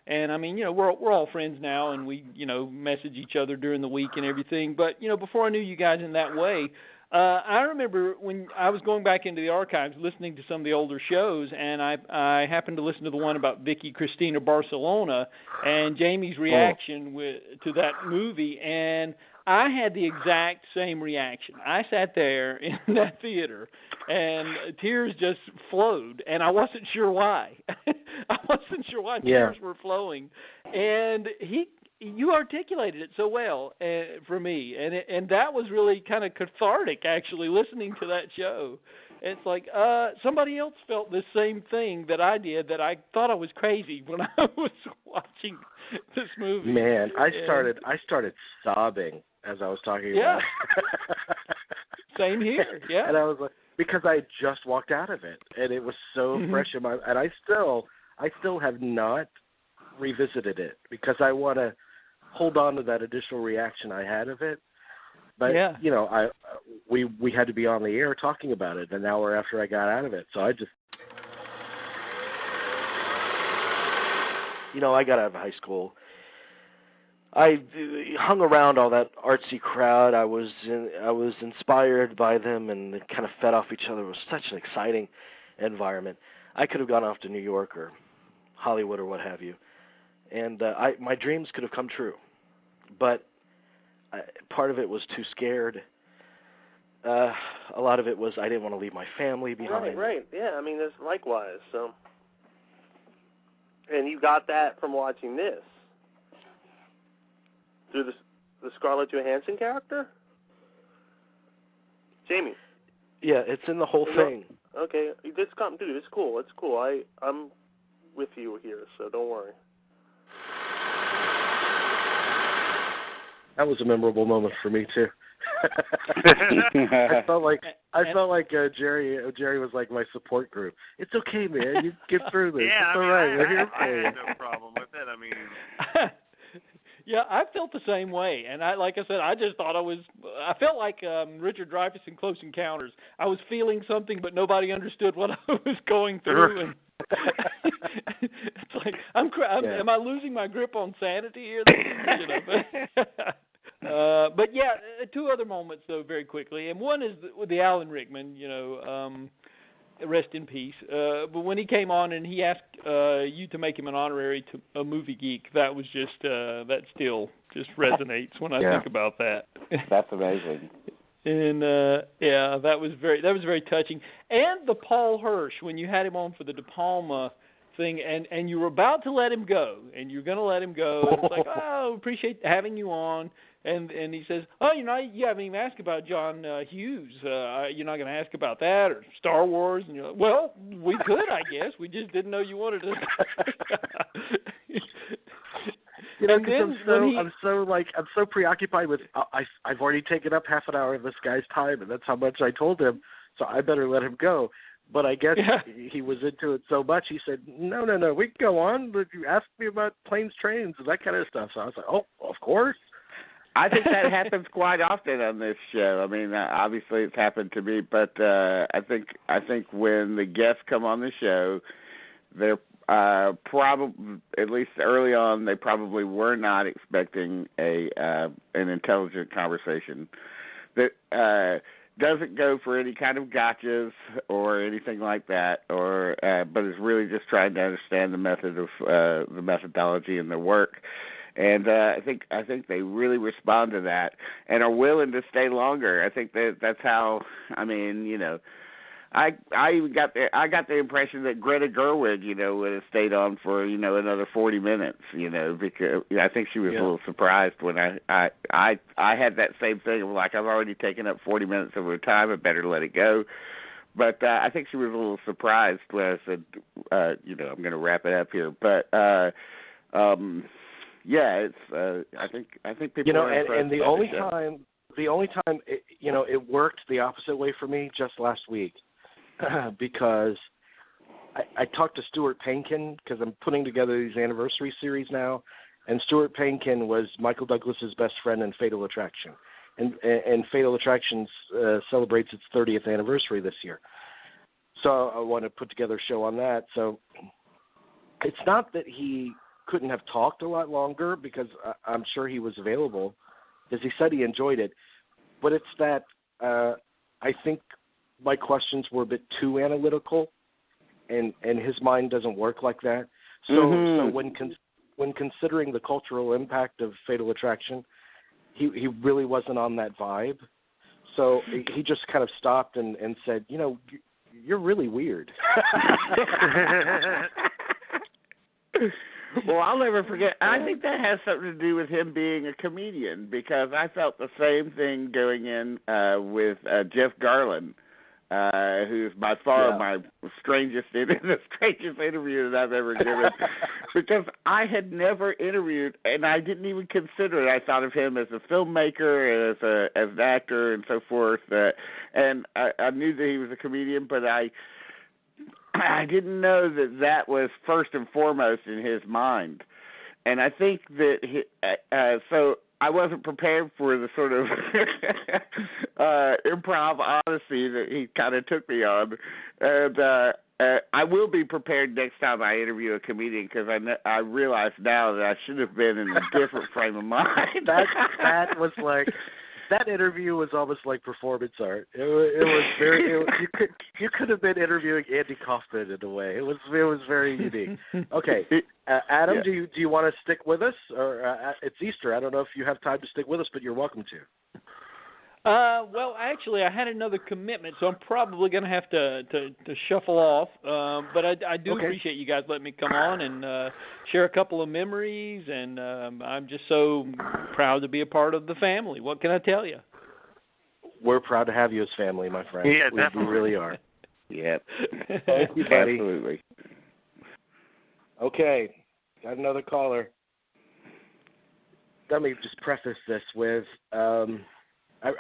And I mean, we're all friends now, and we message each other during the week and everything. But before I knew you guys in that way, I remember when I was going back into the archives, listening to some of the older shows, and I happened to listen to the one about Vicky Cristina Barcelona and Jamie's reaction to that movie, and I had the exact same reaction. I sat there in that theater, and tears just flowed, and I wasn't sure why. Tears were flowing, and you articulated it so well for me, and that was really kind of cathartic, actually, listening to that show. It's like somebody else felt the same thing that I did, that I thought I was crazy when I was watching this movie. Man, I started sobbing as I was talking about it. Same here, yeah. And I was like, because I had just walked out of it, and it was so fresh in my, and I still have not revisited it, because I want to hold on to that initial reaction I had of it. But we had to be on the air talking about it an hour after I got out of it. So I just, I got out of high school. I hung around all that artsy crowd. I was inspired by them, and they kind of fed off each other. It was such an exciting environment. I could have gone off to New York or Hollywood or what have you, and my dreams could have come true. But part of it was too scared. A lot of it was I didn't want to leave my family behind. Right. Yeah, I mean, that's likewise. So, and you got that from watching this. Through the Scarlett Johansson character? Jamie. Yeah, it's in the whole thing. Okay, dude, it's cool. It's cool. I'm with you here, so don't worry. That was a memorable moment for me too. I felt like Jerry was like my support group. It's okay, man. You get through this. Yeah, it's all right. We're here for you. I had no problem with it. I mean. Yeah, I felt the same way, and like I said, I just thought I felt like Richard Dreyfuss in Close Encounters. I was feeling something, but nobody understood what I was going through, and it's like, am I losing my grip on sanity here? But yeah, two other moments though, very quickly, and one is with the Alan Rickman, rest in peace. But when he came on and he asked you to make him an honorary to a movie geek, that was just that still just resonates when I think about that. That's amazing. And that was very touching. And the Paul Hirsch, when you had him on for the De Palma thing, and you were about to let him go, and you're going to let him go, and it's like, appreciate having you on. And he says, you haven't even asked about John Hughes. You're not going to ask about that or Star Wars. And you're like, well, we could, I guess. We just didn't know you wanted to. I'm so preoccupied with I've already taken up half an hour of this guy's time, and that's how much I told him. So I better let him go. But I guess he was into it so much, he said, no, we can go on. But you asked me about planes, trains, and that kind of stuff. So I was like, oh, of course. I think that happens quite often on this show. I mean, obviously it's happened to me, but I think when the guests come on the show, they're probably, at least early on, they probably were not expecting an intelligent conversation that doesn't go for any kind of gotchas or anything like that, or but is really just trying to understand the methodology and the work. And I think they really respond to that and are willing to stay longer. I think that's how. I mean, I even got the impression that Greta Gerwig, would have stayed on for another 40 minutes. Because I think she was a little surprised when I had that same thing of like, I've already taken up 40 minutes of her time. I better let it go. But I think she was a little surprised when I said, I'm going to wrap it up here. But yeah, it's. I think people. And the only time, it worked the opposite way for me just last week, because I talked to Stuart Painkin because I'm putting together these anniversary series now, and Stuart Painkin was Michael Douglas's best friend in Fatal Attraction, and Fatal Attraction celebrates its 30th anniversary this year. So I want to put together a show on that. So it's not that he couldn't have talked a lot longer, because I'm sure he was available, because he said he enjoyed it. But it's that I think my questions were a bit too analytical, and his mind doesn't work like that. So when considering the cultural impact of Fatal Attraction, he really wasn't on that vibe. So he just kind of stopped and said, you're really weird. Well, I'll never forget. I think that has something to do with him being a comedian, because I felt the same thing going in with Jeff Garlin, who's by far my strangest interview that I've ever given, because I had never interviewed, and I didn't even consider it. I thought of him as a filmmaker, as an actor, and so forth, and I knew that he was a comedian, but I didn't know that was first and foremost in his mind. And I think that so I wasn't prepared for the sort of improv odyssey that he kind of took me on, and I will be prepared next time I interview a comedian because I realize now that I should have been in a different frame of mind. That was like. That interview was almost like performance art. It was very. You could have been interviewing Andy Kaufman in a way. It was very unique. Okay, Adam, do you want to stick with us, or it's Easter? I don't know if you have time to stick with us, but you're welcome to. Well, actually, I had another commitment, so I'm probably going to have to shuffle off. But I do appreciate you guys letting me come on and share a couple of memories, and I'm just so proud to be a part of the family. What can I tell you? We're proud to have you as family, my friend. Yeah, definitely. We really are. Yep. Thank you, buddy. Absolutely. Okay, got another caller. Let me just preface this with.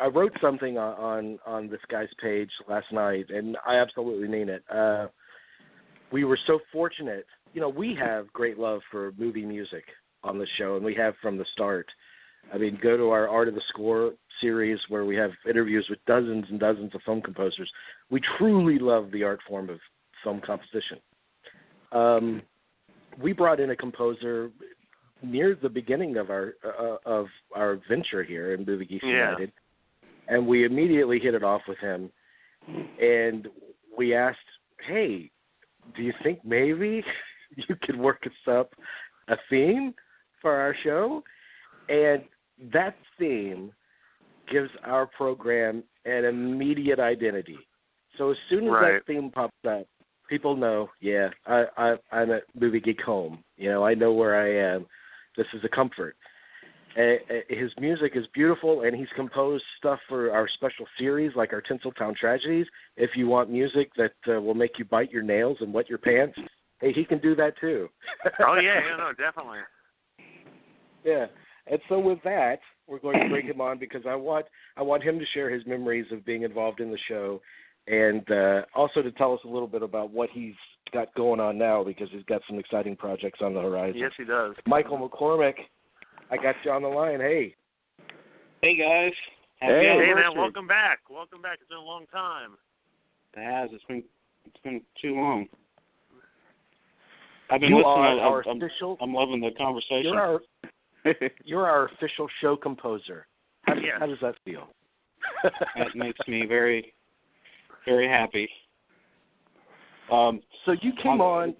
I wrote something on this guy's page last night, and I absolutely mean it. We were so fortunate. You know, we have great love for movie music on the show, and we have from the start. I mean, go to our Art of the Score series where we have interviews with dozens and dozens of film composers. We truly love the art form of film composition. We brought in a composer near the beginning of our venture here in Movie Geeks United. And we immediately hit it off with him, and we asked, hey, do you think maybe you could work us up a theme for our show? And that theme gives our program an immediate identity. So as soon as that theme pops up, people know, I'm at Movie Geek Home. You know, I know where I am. This is a comfort. His music is beautiful, and he's composed stuff for our special series, like our Tinseltown Tragedies. If you want music that will make you bite your nails and wet your pants, hey, he can do that too. Oh, yeah, no, definitely. Yeah, and so with that, we're going to bring him on because I want him to share his memories of being involved in the show, and also to tell us a little bit about what he's got going on now because he's got some exciting projects on the horizon. Yes, he does. Michael McCormick, I got you on the line. Hey. Hey, guys. Hey, man. Welcome back. Welcome back. It's been a long time. It has. It's been too long. I've been you listening. Are our official, I'm loving the conversation. You're our official show composer. How does that feel? That makes me very, very happy. So you came on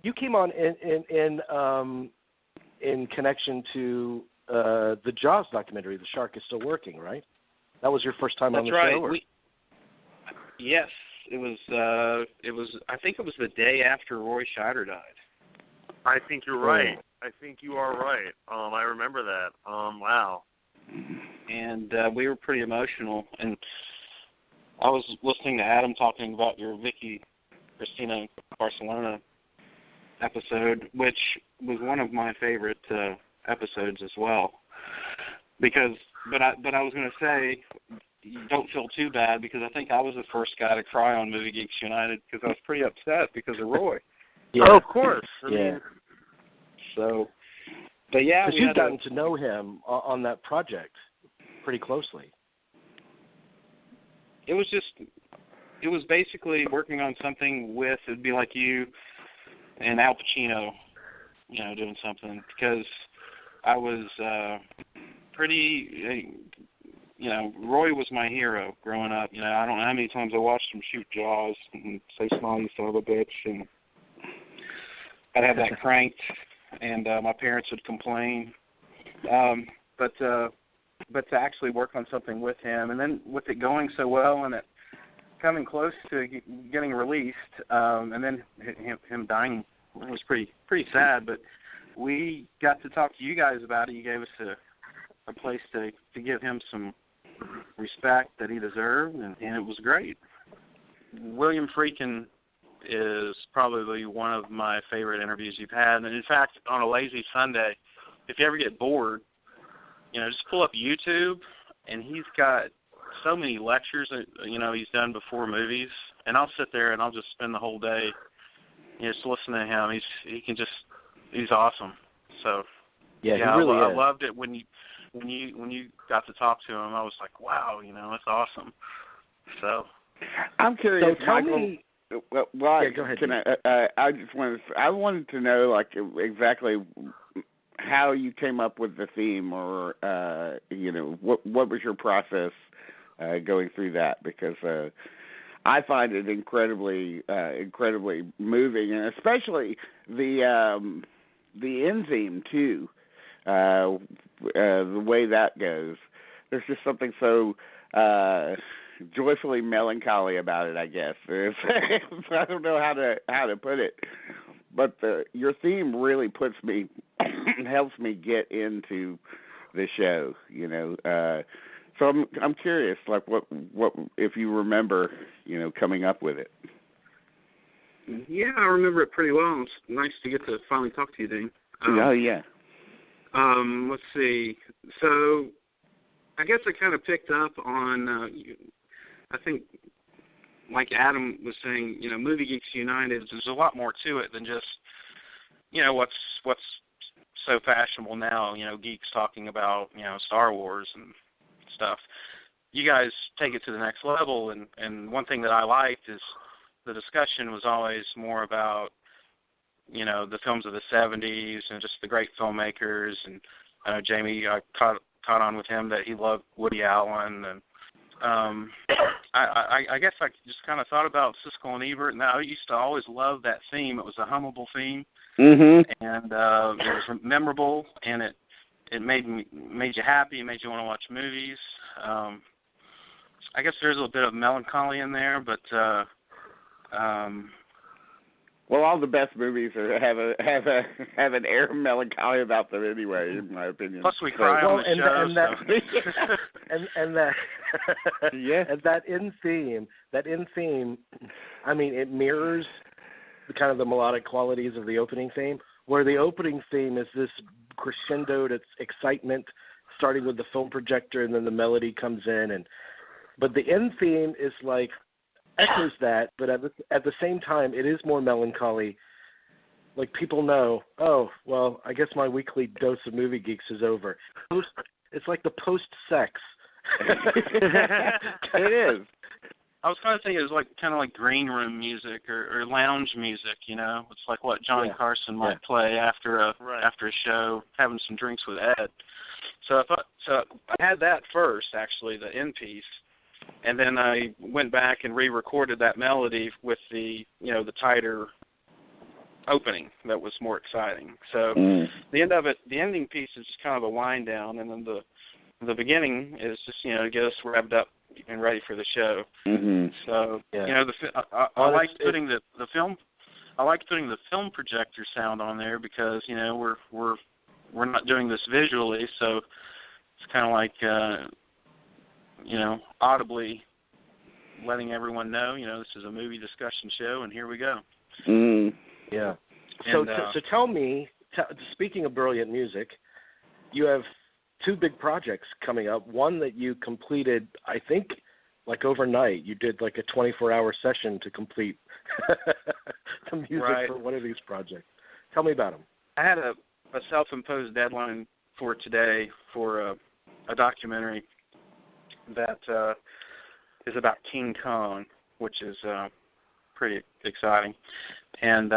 in connection to the Jaws documentary, The Shark is Still Working, right? That was your first time on the show? Right. Yes, it was. I think it was the day after Roy Scheider died. I think you're right. I think you are right. I remember that. Wow. And we were pretty emotional. And I was listening to Adam talking about your Vicky Cristina Barcelona episode, which was one of my favorite episodes as well. But I was going to say, don't feel too bad because I think I was the first guy to cry on Movie Geeks United because I was pretty upset because of Roy. Yeah. Oh, of course. I mean, so, but yeah, because you've gotten to know him on that project pretty closely. It was basically working on something with, it'd be like you and Al Pacino, doing something, because I was pretty, Roy was my hero growing up. I don't know how many times I watched him shoot Jaws and say, "Smile, you son of a bitch," and I'd have that cranked, and my parents would complain. But to actually work on something with him, and then with it going so well and it coming close to getting released, and then him dying, it was pretty sad. But we got to talk to you guys about it. You gave us a place to give him some respect that he deserved, and it was great. William Friedkin is probably one of my favorite interviews you've had. And in fact, on a lazy Sunday, if you ever get bored, just pull up YouTube, and he's got so many lectures that, he's done before movies, and I'll sit there and I'll just spend the whole day just listening to him. He's awesome. So he really is. I loved it when when you got to talk to him, I was like, wow, that's awesome. So I'm curious, so tell Michael. Me, well, yeah, go ahead. I wanted to know like exactly how you came up with the theme, or what was your process going through that, because I find it incredibly moving, and especially the end theme too. The way that goes, there's just something so joyfully melancholy about it, I guess. I don't know how to put it, but your theme really helps me get into the show. So I'm curious, like what if you remember, coming up with it. Yeah, I remember it pretty well. It's nice to get to finally talk to you, Dean. Oh yeah. Let's see. So I guess I kind of picked up on, I think, like Adam was saying, Movie Geeks United, there's a lot more to it than just, what's so fashionable now, geeks talking about, Star Wars and stuff. You guys take it to the next level, and one thing that I liked is the discussion was always more about, the films of the 70s and just the great filmmakers. And I know Jamie, I caught on with him that he loved Woody Allen. And I guess I just kind of thought about Siskel and Ebert, and I used to always love that theme. It was a hummable theme, mm-hmm. and it was memorable, and it made you happy, it made you want to watch movies. I guess there's a little bit of melancholy in there, but well, all the best movies have an air of melancholy about them anyway, in my opinion. Plus, we cry on the show. And that yeah. And that end theme, I mean, it mirrors the melodic qualities of the opening theme, where the opening theme is this crescendoed excitement, starting with the film projector, and then the melody comes in, but the end theme is like echoes that, but at the same time, it is more melancholy. Like, people know, oh, well, I guess my weekly dose of Movie Geeks is over. It's like the post-sex. It is. I was kind of thinking it was kind of like green room music or lounge music, It's like what Johnny Carson might play after a show, having some drinks with Ed. So I had that first, actually, the end piece. And then I went back and re-recorded that melody with the tighter opening that was more exciting. So the ending piece is just kind of a wind down, and then the beginning is just to get us revved up and ready for the show. Mm-hmm. So I like putting the film. I like putting the film projector sound on there because we're not doing this visually, so it's kind of like. Audibly letting everyone know, this is a movie discussion show, and here we go. Mm. Yeah. So tell me, speaking of brilliant music, you have two big projects coming up. One that you completed, I think, overnight. You did a 24-hour session to complete the music for one of these projects. Tell me about them. I had a self-imposed deadline for today for a documentary that is about King Kong, which is pretty exciting. And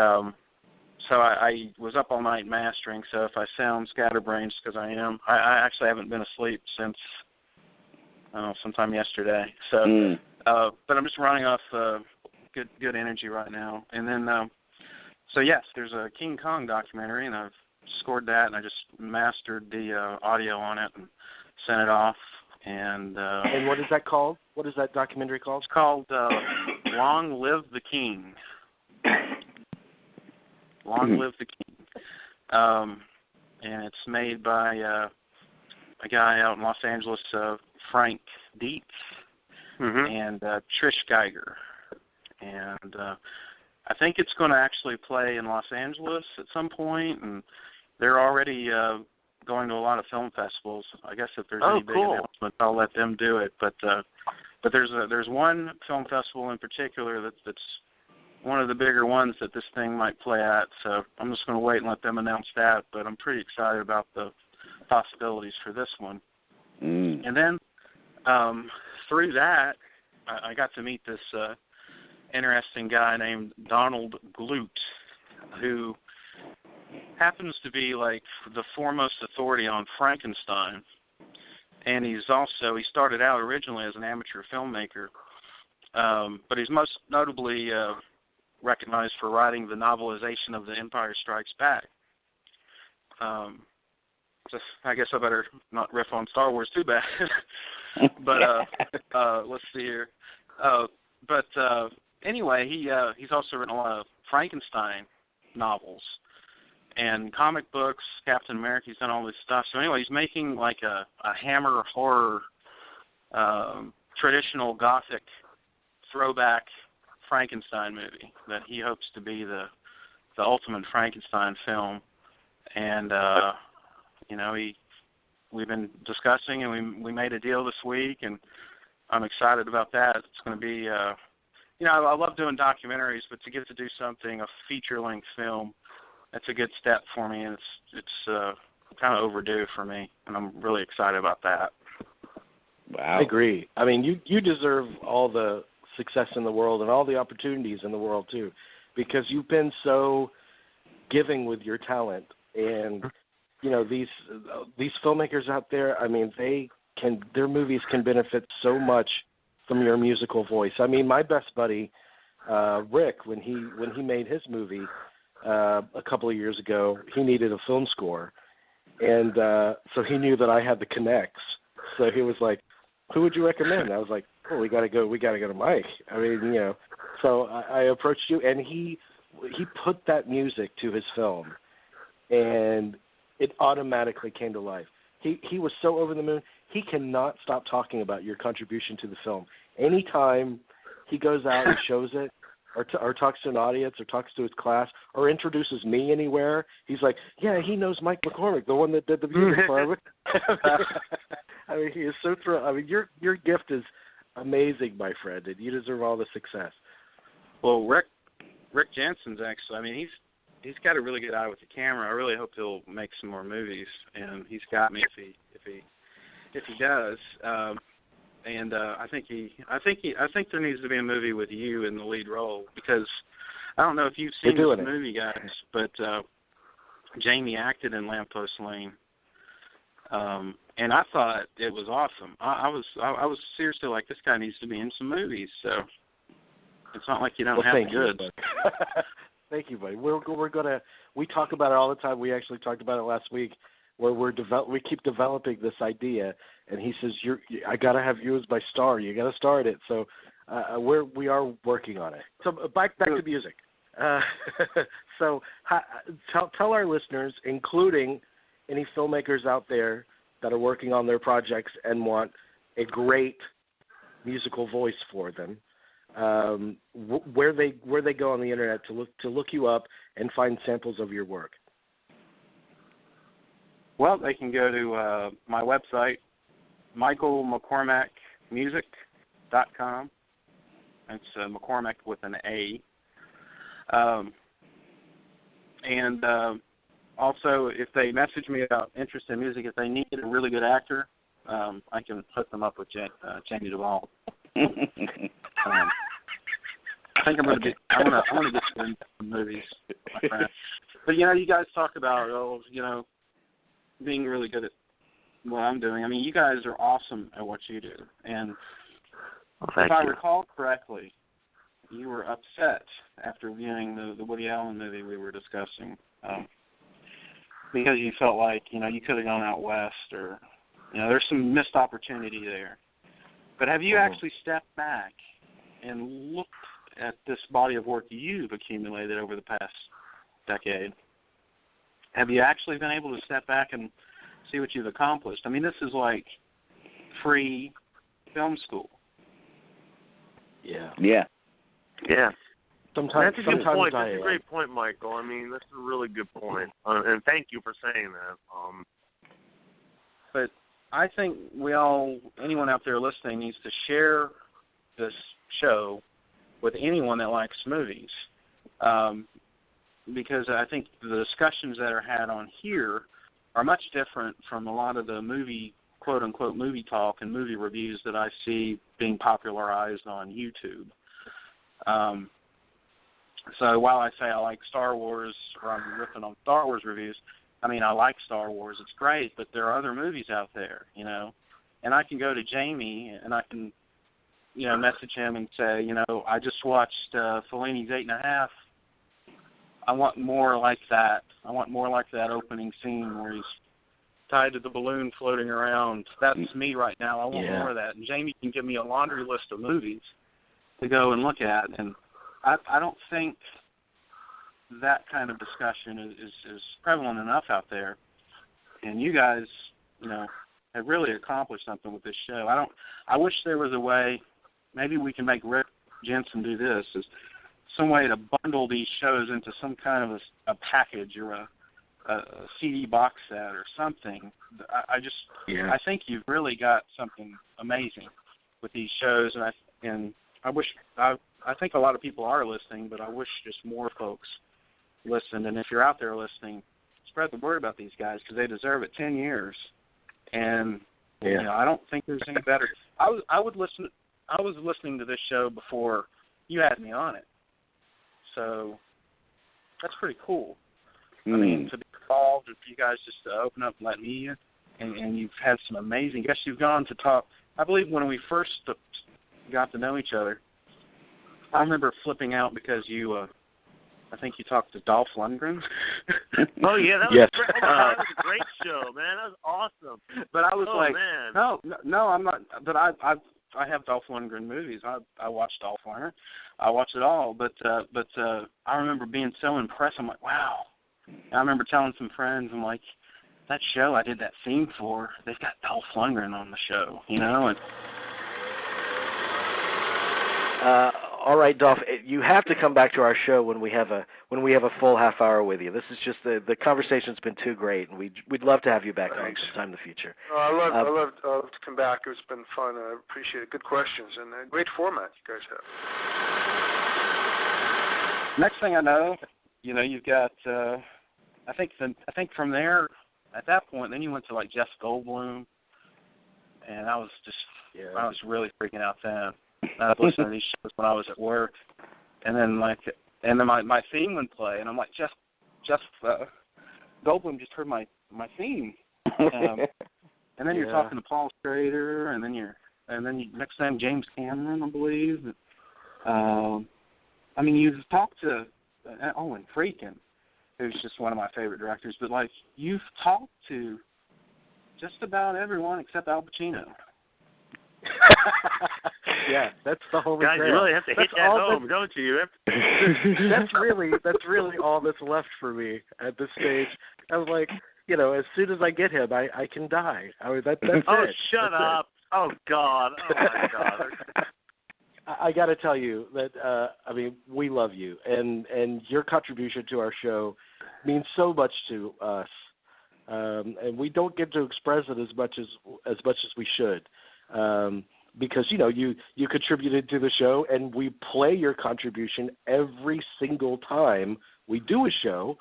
so I was up all night mastering, so if I sound scatterbrained, because I am. I actually haven't been asleep since sometime yesterday. So, but I'm just running off good energy right now. And then, so yes, there's a King Kong documentary, and I've scored that, and I just mastered the audio on it and sent it off. And what is that called? What is that documentary called? It's called Long Live the King. Long Live the King. And it's made by a guy out in Los Angeles, Frank Dietz, and Trish Geiger. And I think it's going to actually play in Los Angeles at some point, and they're already going to a lot of film festivals. I guess if there's any big announcements, I'll let them do it. But there's one film festival in particular that's one of the bigger ones that this thing might play at. So I'm just going to wait and let them announce that. But I'm pretty excited about the possibilities for this one. Mm. And then through that, I got to meet this interesting guy named Donald Glut, who happens to be like the foremost authority on Frankenstein. And he started out originally as an amateur filmmaker, but he's most notably recognized for writing the novelization of The Empire Strikes Back. I guess I better not riff on Star Wars too bad. But let's see here. Anyway, he's also written a lot of Frankenstein novels and comic books, Captain America. He's done all this stuff. So anyway, he's making like a Hammer horror, traditional Gothic throwback Frankenstein movie that he hopes to be the ultimate Frankenstein film. And we've been discussing, and we made a deal this week, and I'm excited about that. It's going to be, I love doing documentaries, but to get to do something, a feature-length film, that's a good step for me, and it's kind of overdue for me, and I'm really excited about that. Wow. I agree. I mean, you deserve all the success in the world and all the opportunities in the world too, because you've been so giving with your talent. And these filmmakers out there, I mean, their movies can benefit so much from your musical voice. I mean, my best buddy Rick, when he made his movie a couple of years ago, he needed a film score, and so he knew that I had the connects. So he was like, "Who would you recommend?" I was like, "Oh, we gotta go to Mike." I mean, so I approached you, and he put that music to his film, and it automatically came to life. He was so over the moon. He cannot stop talking about your contribution to the film. Anytime he goes out and shows it, or talks to an audience, or talks to his class, or introduces me anywhere, he's like, "Yeah, he knows Mike McCormick, the one that did the music for it." I mean, he is so thrilled. I mean, your gift is amazing, my friend, and you deserve all the success. Well, Rick Jensen's actually, I mean, he's got a really good eye with the camera. I really hope he'll make some more movies, and he's got me if he does. And I think there needs to be a movie with you in the lead role, because I don't know if you've seen this movie, guys, but Jamie acted in Lamppost Lane, and I thought it was awesome. I was seriously like, this guy needs to be in some movies. So it's not like you don't have good. Thank you, buddy. We talk about it all the time. We actually talked about it last week, where we keep developing this idea, and he says, I got to have you as my star. You got to star in it. So we are working on it. So back to music. So tell our listeners, including any filmmakers out there that are working on their projects and want a great musical voice for them, where they go on the internet to look you up and find samples of your work. Well, they can go to my website, michaelmccormackmusic.com. It's McCormack with an A. And also, if they message me about interest in music, if they need a really good actor, I can hook them up with Jamie Duvall. I think I want to get into some movies, my friend. But you guys talk about being really good at what I'm doing. I mean, you guys are awesome at what you do. And if I recall correctly, you were upset after viewing the Woody Allen movie we were discussing, because you felt like, you could have gone out west, or, there's some missed opportunity there. But have you actually stepped back and looked at this body of work you've accumulated over the past decade? Have you actually been able to step back and see what you've accomplished? I mean, this is like free film school. Yeah. Yeah. Sometimes that's a good point. That's a great point, Michael. I mean, that's a really good point, and thank you for saying that. But I think anyone out there listening needs to share this show with anyone that likes movies, because I think the discussions that are had on here are much different from a lot of the movie, quote-unquote, movie talk and movie reviews that I see being popularized on YouTube. So while I say I like Star Wars, or I'm ripping on Star Wars reviews, I mean, I like Star Wars. It's great, but there are other movies out there, you know. And I can go to Jamie and I can, you know, message him and say, you know, I just watched Fellini's 8½. I want more like that. I want more like that opening scene where he's tied to the balloon floating around. That's me right now. I want more of that. And Jamie can give me a laundry list of movies to go and look at. And I don't think that kind of discussion is prevalent enough out there. And you guys, you know, have really accomplished something with this show. I wish there was a way, maybe we can make Rick Jensen do this, is some way to bundle these shows into some kind of a package or a CD box set or something. I think you've really got something amazing with these shows, and I think a lot of people are listening, but I wish just more folks listened. And if you're out there listening, spread the word about these guys because they deserve it. 10 years, and you know, I don't think there's any better. I was listening to this show before you had me on it, so that's pretty cool. I mean, to be involved, and for you guys just to open up and let me in, and you've had some amazing guests. You've gone to talk. I believe when we first got to know each other, I remember flipping out because you, I think you talked to Dolph Lundgren. Oh yeah, that was great. That was a great show, man. That was awesome. But I was man. no, I'm not. But I have Dolph Lundgren movies. I watched Dolph Lundgren. I watched it all. But I remember being so impressed. I'm like, wow. And I remember telling some friends, I'm like, that show I did that theme for, they've got Dolph Lundgren on the show, you know. And all right, Dolph, you have to come back to our show when we have a full half hour with you. This is just the conversation's been too great, and we'd love to have you back on sometime in the future. I love to come back. It's been fun. I appreciate it. Good questions and a great format you guys have. Next thing I know, you know, you've got I think from there, at that point, then you went to like Jeff Goldblum, and I was really freaking out then. I was listening to these shows when I was at work, and then my theme would play, and I'm like, Jeff Goldblum just heard my theme, and then you're talking to Paul Schrader, and then next time James Cameron, I believe. I mean, you've talked to Owen Friedkin, who's just one of my favorite directors, but like you've talked to just about everyone except Al Pacino. Yeah, that's the holy grail. Guys, you really have to hit that home, don't you? That's really all that's left for me at this stage. I was like, you know, as soon as I get him, I can die. I mean, that's it. Shut up! Oh God! Oh my God! I got to tell you that I mean, we love you, and your contribution to our show means so much to us, and we don't get to express it as much as we should. Because, you know, you contributed to the show, and we play your contribution every single time we do a show,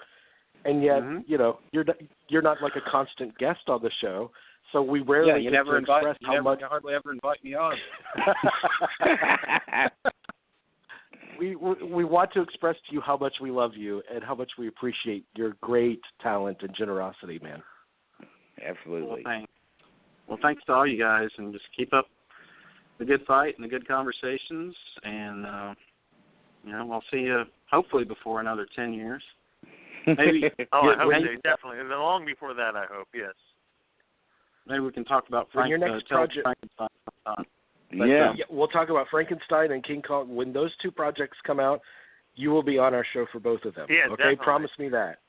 and yet, you know, you're not like a constant guest on the show, so we rarely get to express how much. You hardly ever invite me on. We want to express to you how much we love you and how much we appreciate your great talent and generosity, man. Absolutely. Well, thanks to all you guys, and just keep up the good fight and the good conversations, and you know, I'll see you hopefully before another 10 years. Maybe. I hope so, definitely, and long before that, I hope. Yes. Maybe we can talk about your next project. Frankenstein. Yeah, we'll talk about Frankenstein and King Kong. When those two projects come out, you will be on our show for both of them. Yeah, okay, definitely. Promise me that.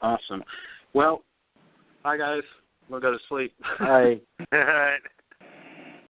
Awesome. Well, bye guys. We'll go to sleep. Bye. All right.